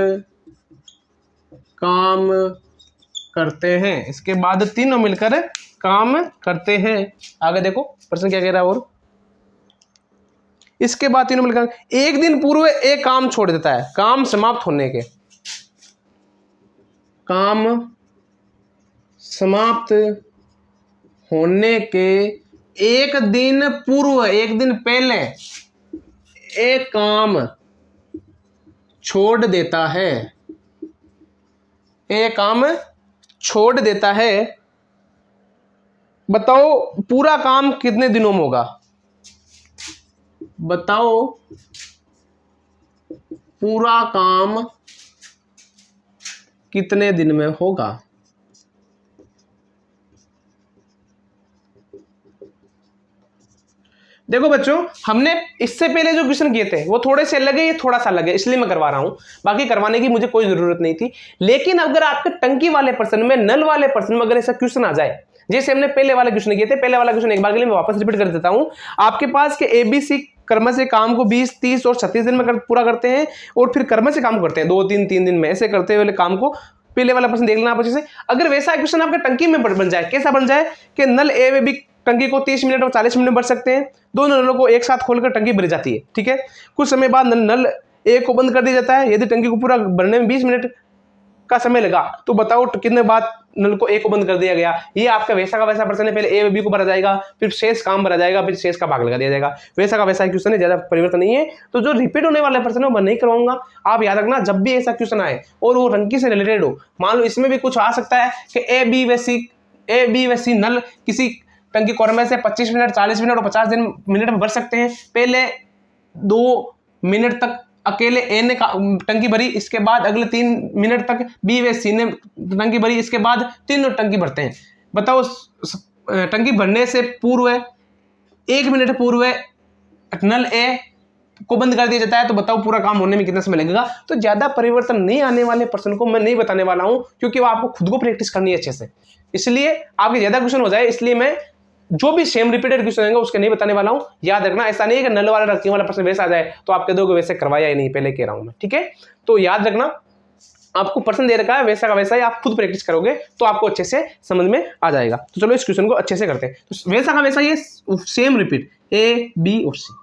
Speaker 1: काम करते हैं, इसके बाद तीनों मिलकर काम करते हैं। आगे देखो प्रश्न क्या कह रहा है। और इसके बाद तीनों मिलकर एक दिन पूर्व एक काम छोड़ देता है, काम समाप्त होने के, काम समाप्त होने के एक दिन पूर्व, एक दिन पहले एक काम छोड़ देता है, एक काम छोड़ देता है। बताओ पूरा काम कितने दिनों में होगा? बताओ पूरा काम कितने दिन में होगा? देखो बच्चों, हमने इससे पहले जो क्वेश्चन किए थे वो थोड़े से अलग है, ये थोड़ा सा अलग है, इसलिए मैं करवा रहा हूं, बाकी करवाने की मुझे कोई जरूरत नहीं थी। लेकिन अगर आपके टंकी वाले प्रश्न में, नल वाले प्रश्न में अगर ऐसा क्वेश्चन आ जाए, जैसे हमने पहले वाले क्वेश्चन किए थे, पहले वाला क्वेश्चन एक बार के लिए मैं वापस रिपीट कर देता हूं। आपके पास के ABC कर्म से काम को 20 30 और 36 दिन में पूरा करते हैं, और फिर कर्म से काम करते हैं 2 3 3 दिन में, ऐसे करते हुए काम को पहले वाला प्रश्न देख लेना आप अच्छे से। अगर वैसा क्वेश्चन आपके टंकी में बन जाए, कैसा बन जाए कि नल ए व बी टंकी को 30 मिनट और 40 मिनट में भर सकते हैं, दोनों नलों को एक साथ खोलकर टंकी भर जाती है, ठीक है। कुछ समय बाद नल ए को बंद कर दिया जाता है, यदि टंकी को पूरा भरने में 20 मिनट का समय लगा, तो बताओ कितने बाद नल को ए को बंद कर दिया गया। ये आपका वैसा का वैसा प्रश्न है, पहले ए व बी को भरा जाएगा, फिर शेष काम भरा जाएगा, फिर शेष का भाग लगा दिया जाएगा। वैसा का वैसा क्वेश्चन है, ज्यादा परिवर्तन नहीं है। तो जो रिपीट होने वाले प्रश्न है वो मैं नहीं करवाऊंगा। आप याद रखना, जब भी ऐसा क्वेश्चन आए और वो टंकी से रिलेटेड हो, मान लो इसमें भी कुछ आ सकता है कि ए बी व सी नल किसी टंकी कॉर्नर से 25 मिनट 40 मिनट और 50 मिनट में भर सकते हैं। पहले 2 मिनट तक अकेले ए ने टंकी भरी, इसके बाद अगले 3 मिनट तक बी व सी ने टंकी भरी, इसके बाद तीनों टंकी भरते हैं। बताओ टंकी भरने से पूर्व 1 मिनट पूर्व नल ए को बंद कर दिया जाता है, तो बताओ पूरा काम होने में कितना समय लगेगा। तो ज्यादा परिवर्तन नहीं आने वाले प्रश्न को मैं नहीं बताने वाला हूं, क्योंकि वो आपको खुद को प्रैक्टिस करनी है अच्छे से, इसलिए आपके ज्यादा क्वेश्चन हो जाए, इसलिए मैं जो भी सेम रिपीटेड क्वेश्चन होंगे उसके नहीं बताने वाला हूं। याद रखना, ऐसा नहीं है कि नल वाला रखने वाला प्रश्न वैसा आ जाए तो आपके दो को वैसे करवाया ही नहीं, पहले कह रहा हूं मैं, ठीक है। तो याद रखना, आपको प्रश्न दे रखा है वैसा का वैसा ही, आप खुद प्रैक्टिस करोगे तो आपको अच्छे से समझ में आ जाएगा। तो चलो इस क्वेश्चन को अच्छे से करते हैं। तो वैसा का वैसा ये सेम रिपीट ए बी और सी,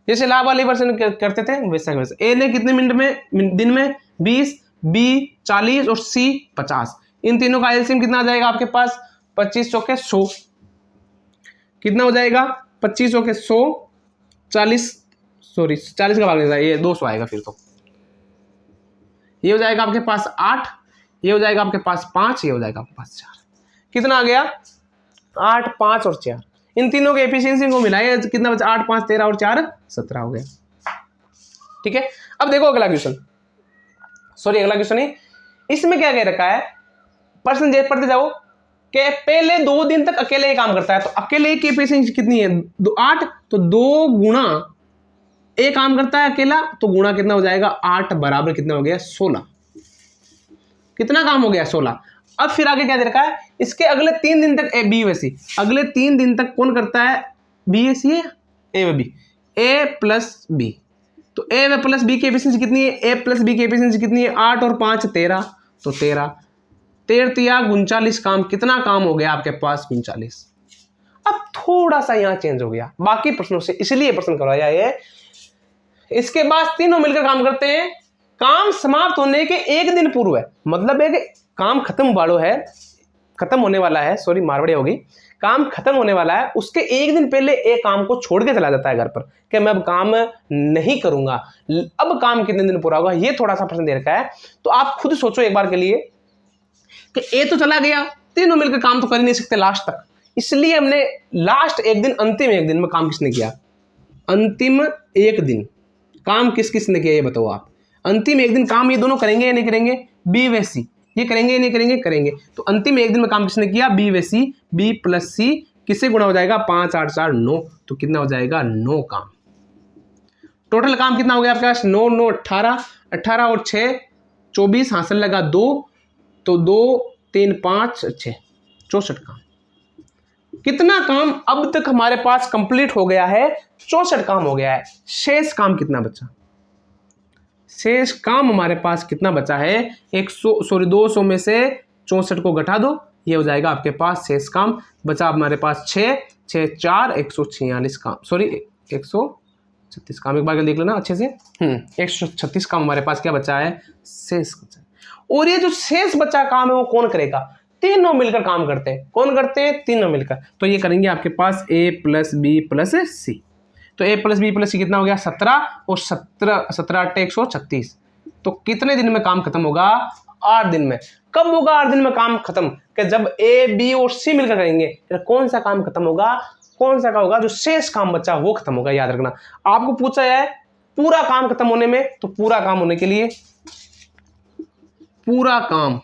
Speaker 1: जैसे लाभ वाली वर्षन करते थे वैसा का वैसा। ए ने कितने मिनट में, दिन में 20, बी 40 और सी 50। इन तीनों का एलसीएम कितना आ जाएगा आपके पास, 25 चौके 100। कितना हो जाएगा, 25 चौके 100, 40 का भाग नहीं था, ये 200 आएगा फिर तो। ये हो जाएगा आपके पास 8, ये हो जाएगा आपके पास 5, ये हो जाएगा आपके पास 4। कितना आ गया, 8, 5 और 4। इन तीनों के एफिशिएंसी को मिलाए कितना बचा, 8, 5, 13 और 4 17 हो गया, ठीक है। अब देखो अगला क्वेश्चन, अगला क्वेश्चन है, इसमें क्या कह रखा है, प्रश्न जे पढ़ते जाओ कि पहले 2 दिन तक अकेले ही काम करता है, तो अकेले की एफिशिएंसी कितनी है, 8, तो 2 गुणा ए काम करता है अकेला, तो गुणा कितना हो जाएगा, 8 बराबर कितना हो गया, 16। कितना काम हो गया, 16। अब फिर आगे क्या दे रखा है, इसके अगले 3 दिन तक ए बी व सी, अगले 3 दिन तक कौन करता है, बी व सी, ए व बी, ए प्लस बी। तो ए व प्लस बी की एफिशिएंसी कितनी है, ए प्लस बी की एफिशिएंसी कितनी है, 8 और 5 13, तो 13 39 काम, कितना काम हो गया आपके पास, 39। अब थोड़ा सा यहां चेंज हो गया बाकी प्रश्नों से, इसलिए प्रश्न करवाया है। इसके बाद तीनों मिलकर काम करते हैं, काम समाप्त होने के 1 दिन पूर्व है, मतलब है कि काम खत्म होने वाला है, सॉरी मारवाड़ी होगी, काम खत्म होने वाला है, उसके 1 दिन पहले एक काम को छोड़ के चला जाता है घर पर कि मैं अब काम नहीं करूंगा। अब काम कितने दिन पूरा होगा, ये थोड़ा सा प्रश्न दे रखा है। तो आप खुद सोचो एक बार के लिए कि ए तो चला गया, तीनों मिलकर काम तो कर ही नहीं सकते लास्ट तक, इसलिए हमने लास्ट 1 दिन, अंतिम 1 दिन में काम किसने किया, अंतिम 1 दिन काम किस किसने किया ये बताओ आप। अंतिम 1 दिन काम ये दोनों करेंगे या नहीं करेंगे, बी व सी, ये करेंगे या नहीं करेंगे, करेंगे। तो अंतिम 1 दिन में काम किसने किया, बी व सी, बी प्लस सी, किससे गुणा हो जाएगा, 5 8 4 9, तो कितना हो जाएगा, 9 काम। टोटल काम कितना हो गया आपके पास, 9 9 18, 18 और 6 24, हासिल लगा 2, तो 2 3 5 6 64 काम। कितना काम अब तक हमारे पास कंप्लीट हो गया है, 64 काम हो गया है। शेष काम कितना बचा, शेष काम हमारे पास कितना बचा है, 200 में से 64 को घटा दो, ये हो जाएगा आपके पास शेष काम बचा हमारे पास 6 6 4 146 काम, सॉरी 136 काम, एक बार देख लेना अच्छे से। 136 काम हमारे पास क्या बचा है, शेष बचा। और ये जो शेष बचा काम है वो कौन करेगा, तीनों मिलकर काम करते हैं। कौन करते हैं, तीनों मिलकर। तो ये करेंगे आपके पास ए प्लस बी प्लस सी, तो ए प्लस बी प्लस सी कितना हो गया, 17 और 17 8 136। तो कितने दिन में काम खत्म होगा, 8 दिन में। कब होगा 8 दिन में काम खत्म, कि जब ए बी और सी मिलकर करेंगे। फिर कौन सा काम खत्म होगा, कौन सा का होगा, जो शेष काम बचा वो खत्म होगा। याद रखना, आपको पूछा है पूरा काम खत्म होने में, तो पूरा काम होने के लिए, पूरा काम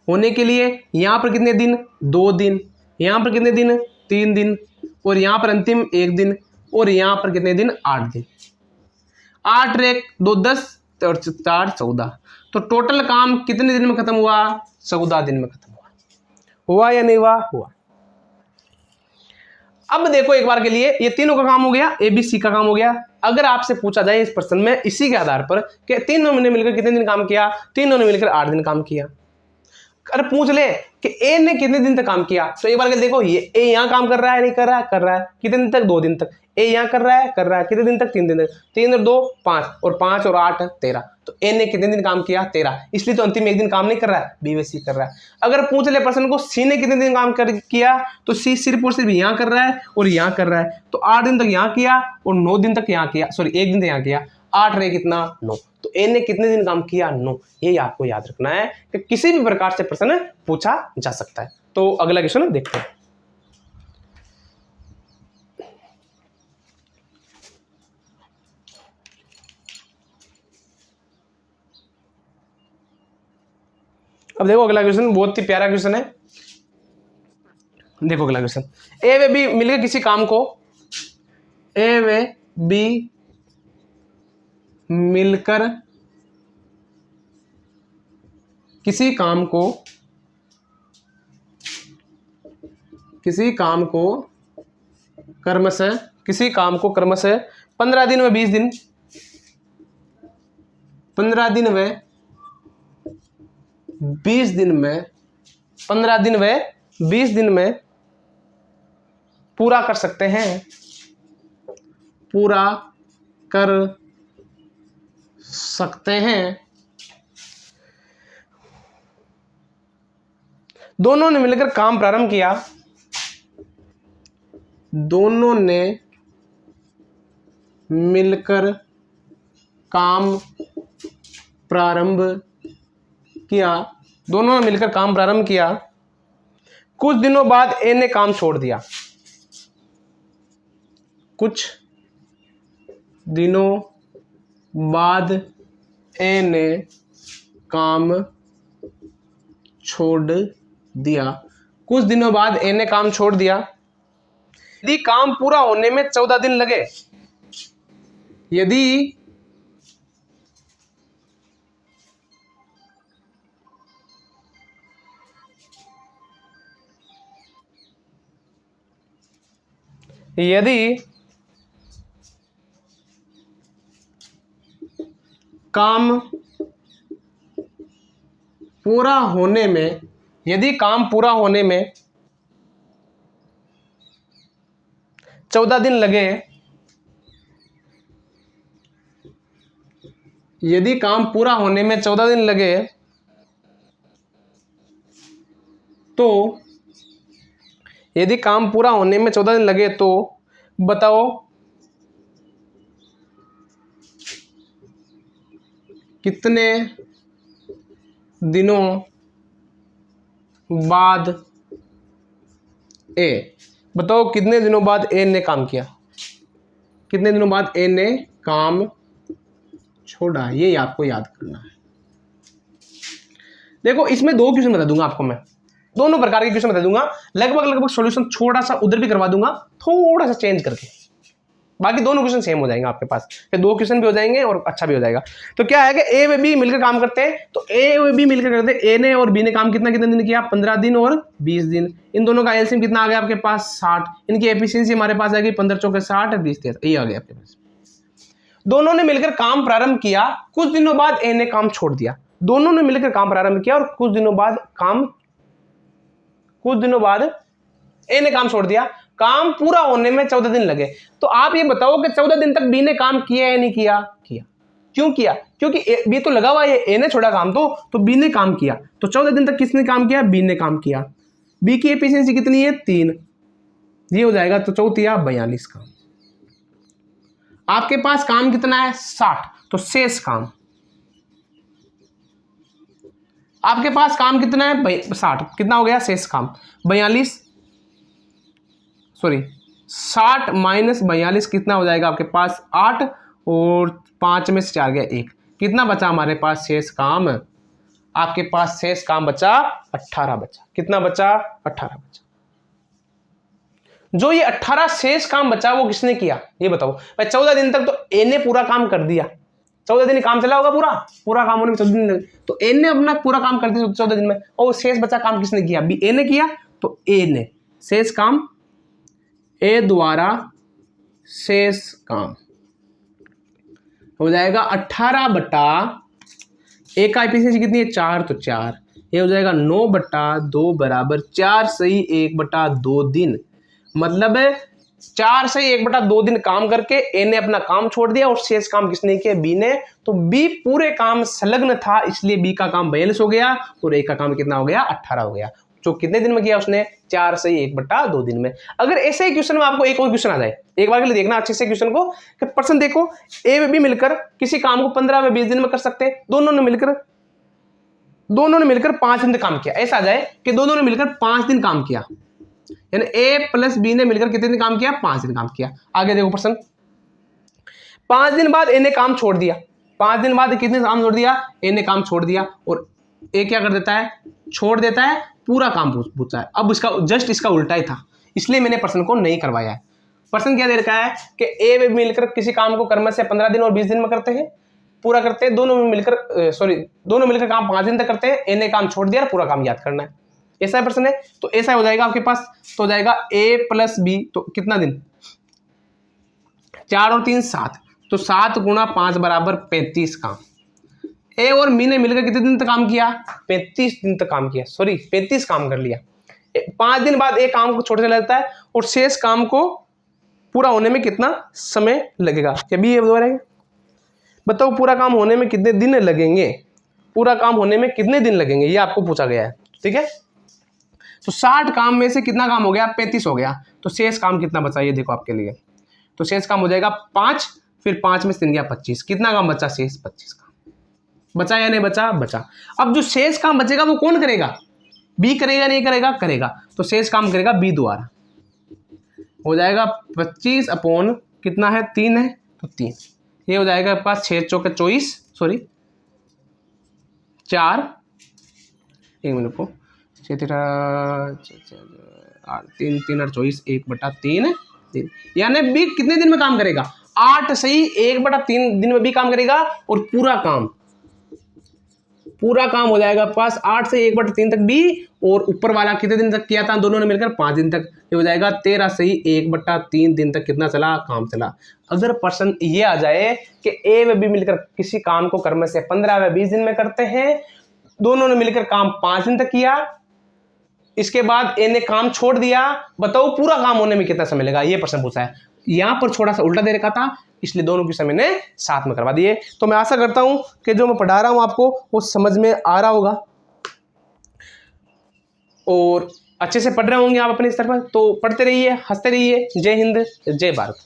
Speaker 1: होने के लिए यहां पर कितने दिन, 2 दिन, यहां पर कितने दिन, 3 दिन, और यहां पर अंतिम 1 दिन, और यहां पर कितने दिन, 8 दिन। 8 1 2 10 और 4 14, तो टोटल काम कितने दिन में खत्म हुआ, 14 दिन में खत्म हुआ या नहीं हुआ, हुआ। अब देखो एक बार के लिए, ये तीनों का काम हो गया, ए बी सी का काम हो गया। अगर आपसे पूछा जाए इस प्रश्न में इसी के आधार पर कि तीनों ने मिलकर कितने दिन काम किया, तीनों ने मिलकर 8 दिन काम किया। अरे पूछ ले कि ए ने कितने दिन तक काम किया, तो एक बार के देखो, ये ए यहां काम कर रहा है, नहीं कर रहा है, कर रहा है। कितने दिन तक, 2 दिन तक। ए यहां कर रहा है, कर रहा है। कितने दिन तक, 3 दिन तक। 3 और 2 5, और 5 और 8 13, तो ए ने कितने दिन काम किया, 13। इसलिए तो अंतिम 1 दिन काम नहीं कर रहा है, बी व सी कर रहा है। अगर पूछ ले पर्सन को सी ने कितने दिन काम किया, तो सी सिर्फ और सिर्फ यहां कर रहा है और यहां कर रहा है, तो 8 दिन तक यहां किया और 9 दिन तक यहां किया, सॉरी 1 दिन तक यहां किया। 8 रहे कितना, 9, तो ए ने कितने दिन काम किया, 9। ये आपको याद रखना है कि किसी भी प्रकार से प्रश्न पूछा जा सकता है। तो अगला क्वेश्चन देखते हैं। अब देखो अगला क्वेश्चन, बहुत ही प्यारा क्वेश्चन है। देखो अगला क्वेश्चन, ए व बी मिलकर किसी काम को, ए व बी मिलकर किसी काम को क्रमशः 15 दिन व 20 दिन 15 दिन व 20 दिन में 15 दिन व 20 दिन में पूरा कर सकते हैं, पूरा कर सकते हैं। दोनों ने मिलकर काम प्रारंभ किया, दोनों ने मिलकर काम प्रारंभ किया, दोनों ने मिलकर काम प्रारंभ किया। कुछ दिनों बाद ए ने काम छोड़ दिया, कुछ दिनों बाद ए ने काम छोड़ दिया, कुछ दिनों बाद ए ने काम छोड़ दिया। यदि काम पूरा होने में 14 दिन लगे, यदि काम पूरा होने में, यदि काम पूरा होने में 14 दिन लगे, यदि काम पूरा होने में 14 दिन लगे तो, यदि काम पूरा होने में 14 दिन लगे तो बताओ कितने दिनों बाद ए, बताओ कितने दिनों बाद ए ने काम किया, कितने दिनों बाद ए ने काम छोड़ा, ये आपको याद करना है। देखो इसमें दो क्वेश्चन बता दूंगा आपको मैं, दोनों प्रकार के क्वेश्चन बता दूंगा, लगभग सॉल्यूशन थोड़ा सा उधर भी करवा दूंगा, थोड़ा सा चेंज करके, बाकी दोनों क्वेश्चन सेम हो जाएंगे आपके पास, फिर दो क्वेश्चन भी हो जाएंगे और अच्छा भी हो जाएगा। तो क्या है कि ए व बी मिलकर काम करते हैं, तो ए व बी मिलकर करते हैं, ए ने और बी ने काम कितने दिन किया, 15 दिन और 20 दिन। इन दोनों का एलसीएम कितना आ गया आपके पास, 60। इनकी एफिशिएंसी हमारे पास आ गई 15 चौके 60 20 30, ये आ गया आपके पास। दोनों ने मिलकर काम प्रारंभ किया, कुछ दिनों बाद ए ने काम छोड़ दिया। दोनों ने मिलकर काम प्रारंभ किया और कुछ दिनों बाद ए ने काम छोड़ दिया। काम पूरा होने में 14 दिन लगे, तो आप ये बताओ कि 14 दिन तक बी ने काम किया या नहीं किया? किया। क्यों किया? क्योंकि बी तो लगा हुआ है, ए ने छोड़ा काम तो बी ने काम किया, तो 14 दिन तक किसने काम किया? बी ने काम किया। बी की एफिशिएंसी कितनी है? 3, ये हो जाएगा, तो चौथिया 42 काम। आपके पास काम कितना है? 60, तो शेष काम आपके पास काम कितना है? 60, कितना हो गया शेष काम? 42, सॉरी 60 माइनस 42 कितना हो जाएगा आपके पास? 8, और 5 में से 4 गया 1, कितना बचा हमारे पास शेष काम? आपके पास शेष काम बचा 18 बचा। कितना बचा? 18 बचा। जो ये 18 शेष काम बचा वो किसने किया ये बताओ भाई। 14 दिन तक तो ए ने पूरा काम कर दिया, 14 दिन काम चला होगा, पूरा काम होने में 14 दिन लगे, तो ए ने अपना पूरा काम कर दिया 14 दिन में, और शेष बचा काम किसने किया? बी ए ने किया, तो ए ने शेष काम, ए द्वारा शेष काम हो जाएगा 18 बटा, ए का एफिशिएंसी कितनी है? 4, तो 4, ये हो जाएगा 9 बटा 2 बराबर 4 सही 1 बटा 2 दिन। मतलब 4 सही 1 बटा 2 दिन काम करके ए ने अपना काम छोड़ दिया, और शेष काम किसने किया? बी ने। तो बी पूरे काम संलग्न था, इसलिए बी का काम 42 हो गया, और ए का काम कितना हो गया? 18 हो गया। जो कितने दिन में किया उसने? 4 सही 1 बटा 2 दिन में। अगर ऐसे ही क्वेश्चन में आपको एक और क्वेश्चन आ जाए, एक बार के लिए देखना अच्छे से क्वेश्चन को, कि पर्सन देखो ए व बी मिलकर किसी काम को 15 व 20 दिन में कर सकते हैं, दोनों ने मिलकर 5 दिन काम किया। ऐसा आ जाए कि दोनों ने मिलकर 5 दिन काम किया, यानी ए प्लस बी ने मिलकर कितने दिन काम किया? 5 दिन काम किया। आगे देखो पर्सन, 5 दिन बाद ए ने काम छोड़ दिया। 5 दिन बाद कितने काम छोड़ दिया? ए ने काम छोड़ दिया, और ए क्या कर देता है, छोड़ देता है, पूरा काम पूछता है। अब इसका जस्ट इसका उल्टा ही था, इसलिए मैंने प्रश्न को नहीं करवाया है। प्रश्न क्या दे रखा है कि ए व बी मिलकर किसी काम को क्रम से 15 दिन और 20 दिन में करते हैं, पूरा करते हैं। दोनों मिलकर काम 5 दिन तक करते हैं। ए ने काम छोड़ दिया, पूरा काम याद करना है। ऐसा प्रश्न है, तो ऐसा हो जाएगा आपके पास। तो हो जाएगा ए प्लस बी, तो कितना दिन, 4 और 3 7, तो 7 गुणा 5 बराबर 35 काम। ए और बी ने मिलकर कितने दिन तक काम किया, 35 दिन तक काम किया, 35 काम कर लिया। 5 दिन बाद एक काम को छोड़ चला जाता है और शेष काम को पूरा होने में कितना समय लगेगा, क्या भी ये दोहराएंगे? बताओ पूरा काम होने में कितने दिन लगेंगे, पूरा काम होने में कितने दिन लगेंगे, ये आपको पूछा गया है। ठीक है, तो 60 काम में से कितना काम हो गया, 35 हो गया, तो शेष काम कितना बचा, ये देखो आपके लिए। तो शेष काम हो जाएगा 5, फिर 5 में से 3 गया 25, कितना काम बचा, शेष 25 काम बचा या नहीं बचा, बचा। अब जो शेष काम बचेगा वो कौन करेगा, बी करेगा नहीं करेगा, करेगा। तो शेष काम करेगा बी द्वारा, हो जाएगा 25 अपॉन कितना है, 3 है, तो 3, ये हो जाएगा आपके पास 6 चौके 24, 4, 1 मिनट को 6 3 3 और 24, 1/3, यानी बी कितने दिन में काम करेगा, 8 सही, 1/3 दिन में बी काम करेगा। और पूरा काम हो जाएगा आपके पास 8 से 1/3 तक बी, और ऊपर वाला कितने दिन तक किया था दोनों ने मिलकर, 5 दिन तक, ये हो जाएगा 13 सही, 1/3 दिन तक कितना चला, काम चला। अगर प्रश्न ये आ जाए कि ए व बी मिलकर किसी काम को क्रम से 15 व 20 दिन में करते हैं, दोनों ने मिलकर काम 5 दिन तक किया, इसके बाद ए ने काम छोड़ दिया, बताओ पूरा काम होने में कितना समय लगा, ये प्रश्न पूछा है। यहां पर थोड़ा सा उल्टा दे रखा था, इसलिए दोनों की समय ने साथ में करवा दिए। तो मैं आशा करता हूं कि जो मैं पढ़ा रहा हूं आपको वो समझ में आ रहा होगा और अच्छे से पढ़ रहे होंगे आप अपने स्तर पर। तो पढ़ते रहिए, हंसते रहिए। जय हिंद, जय भारत।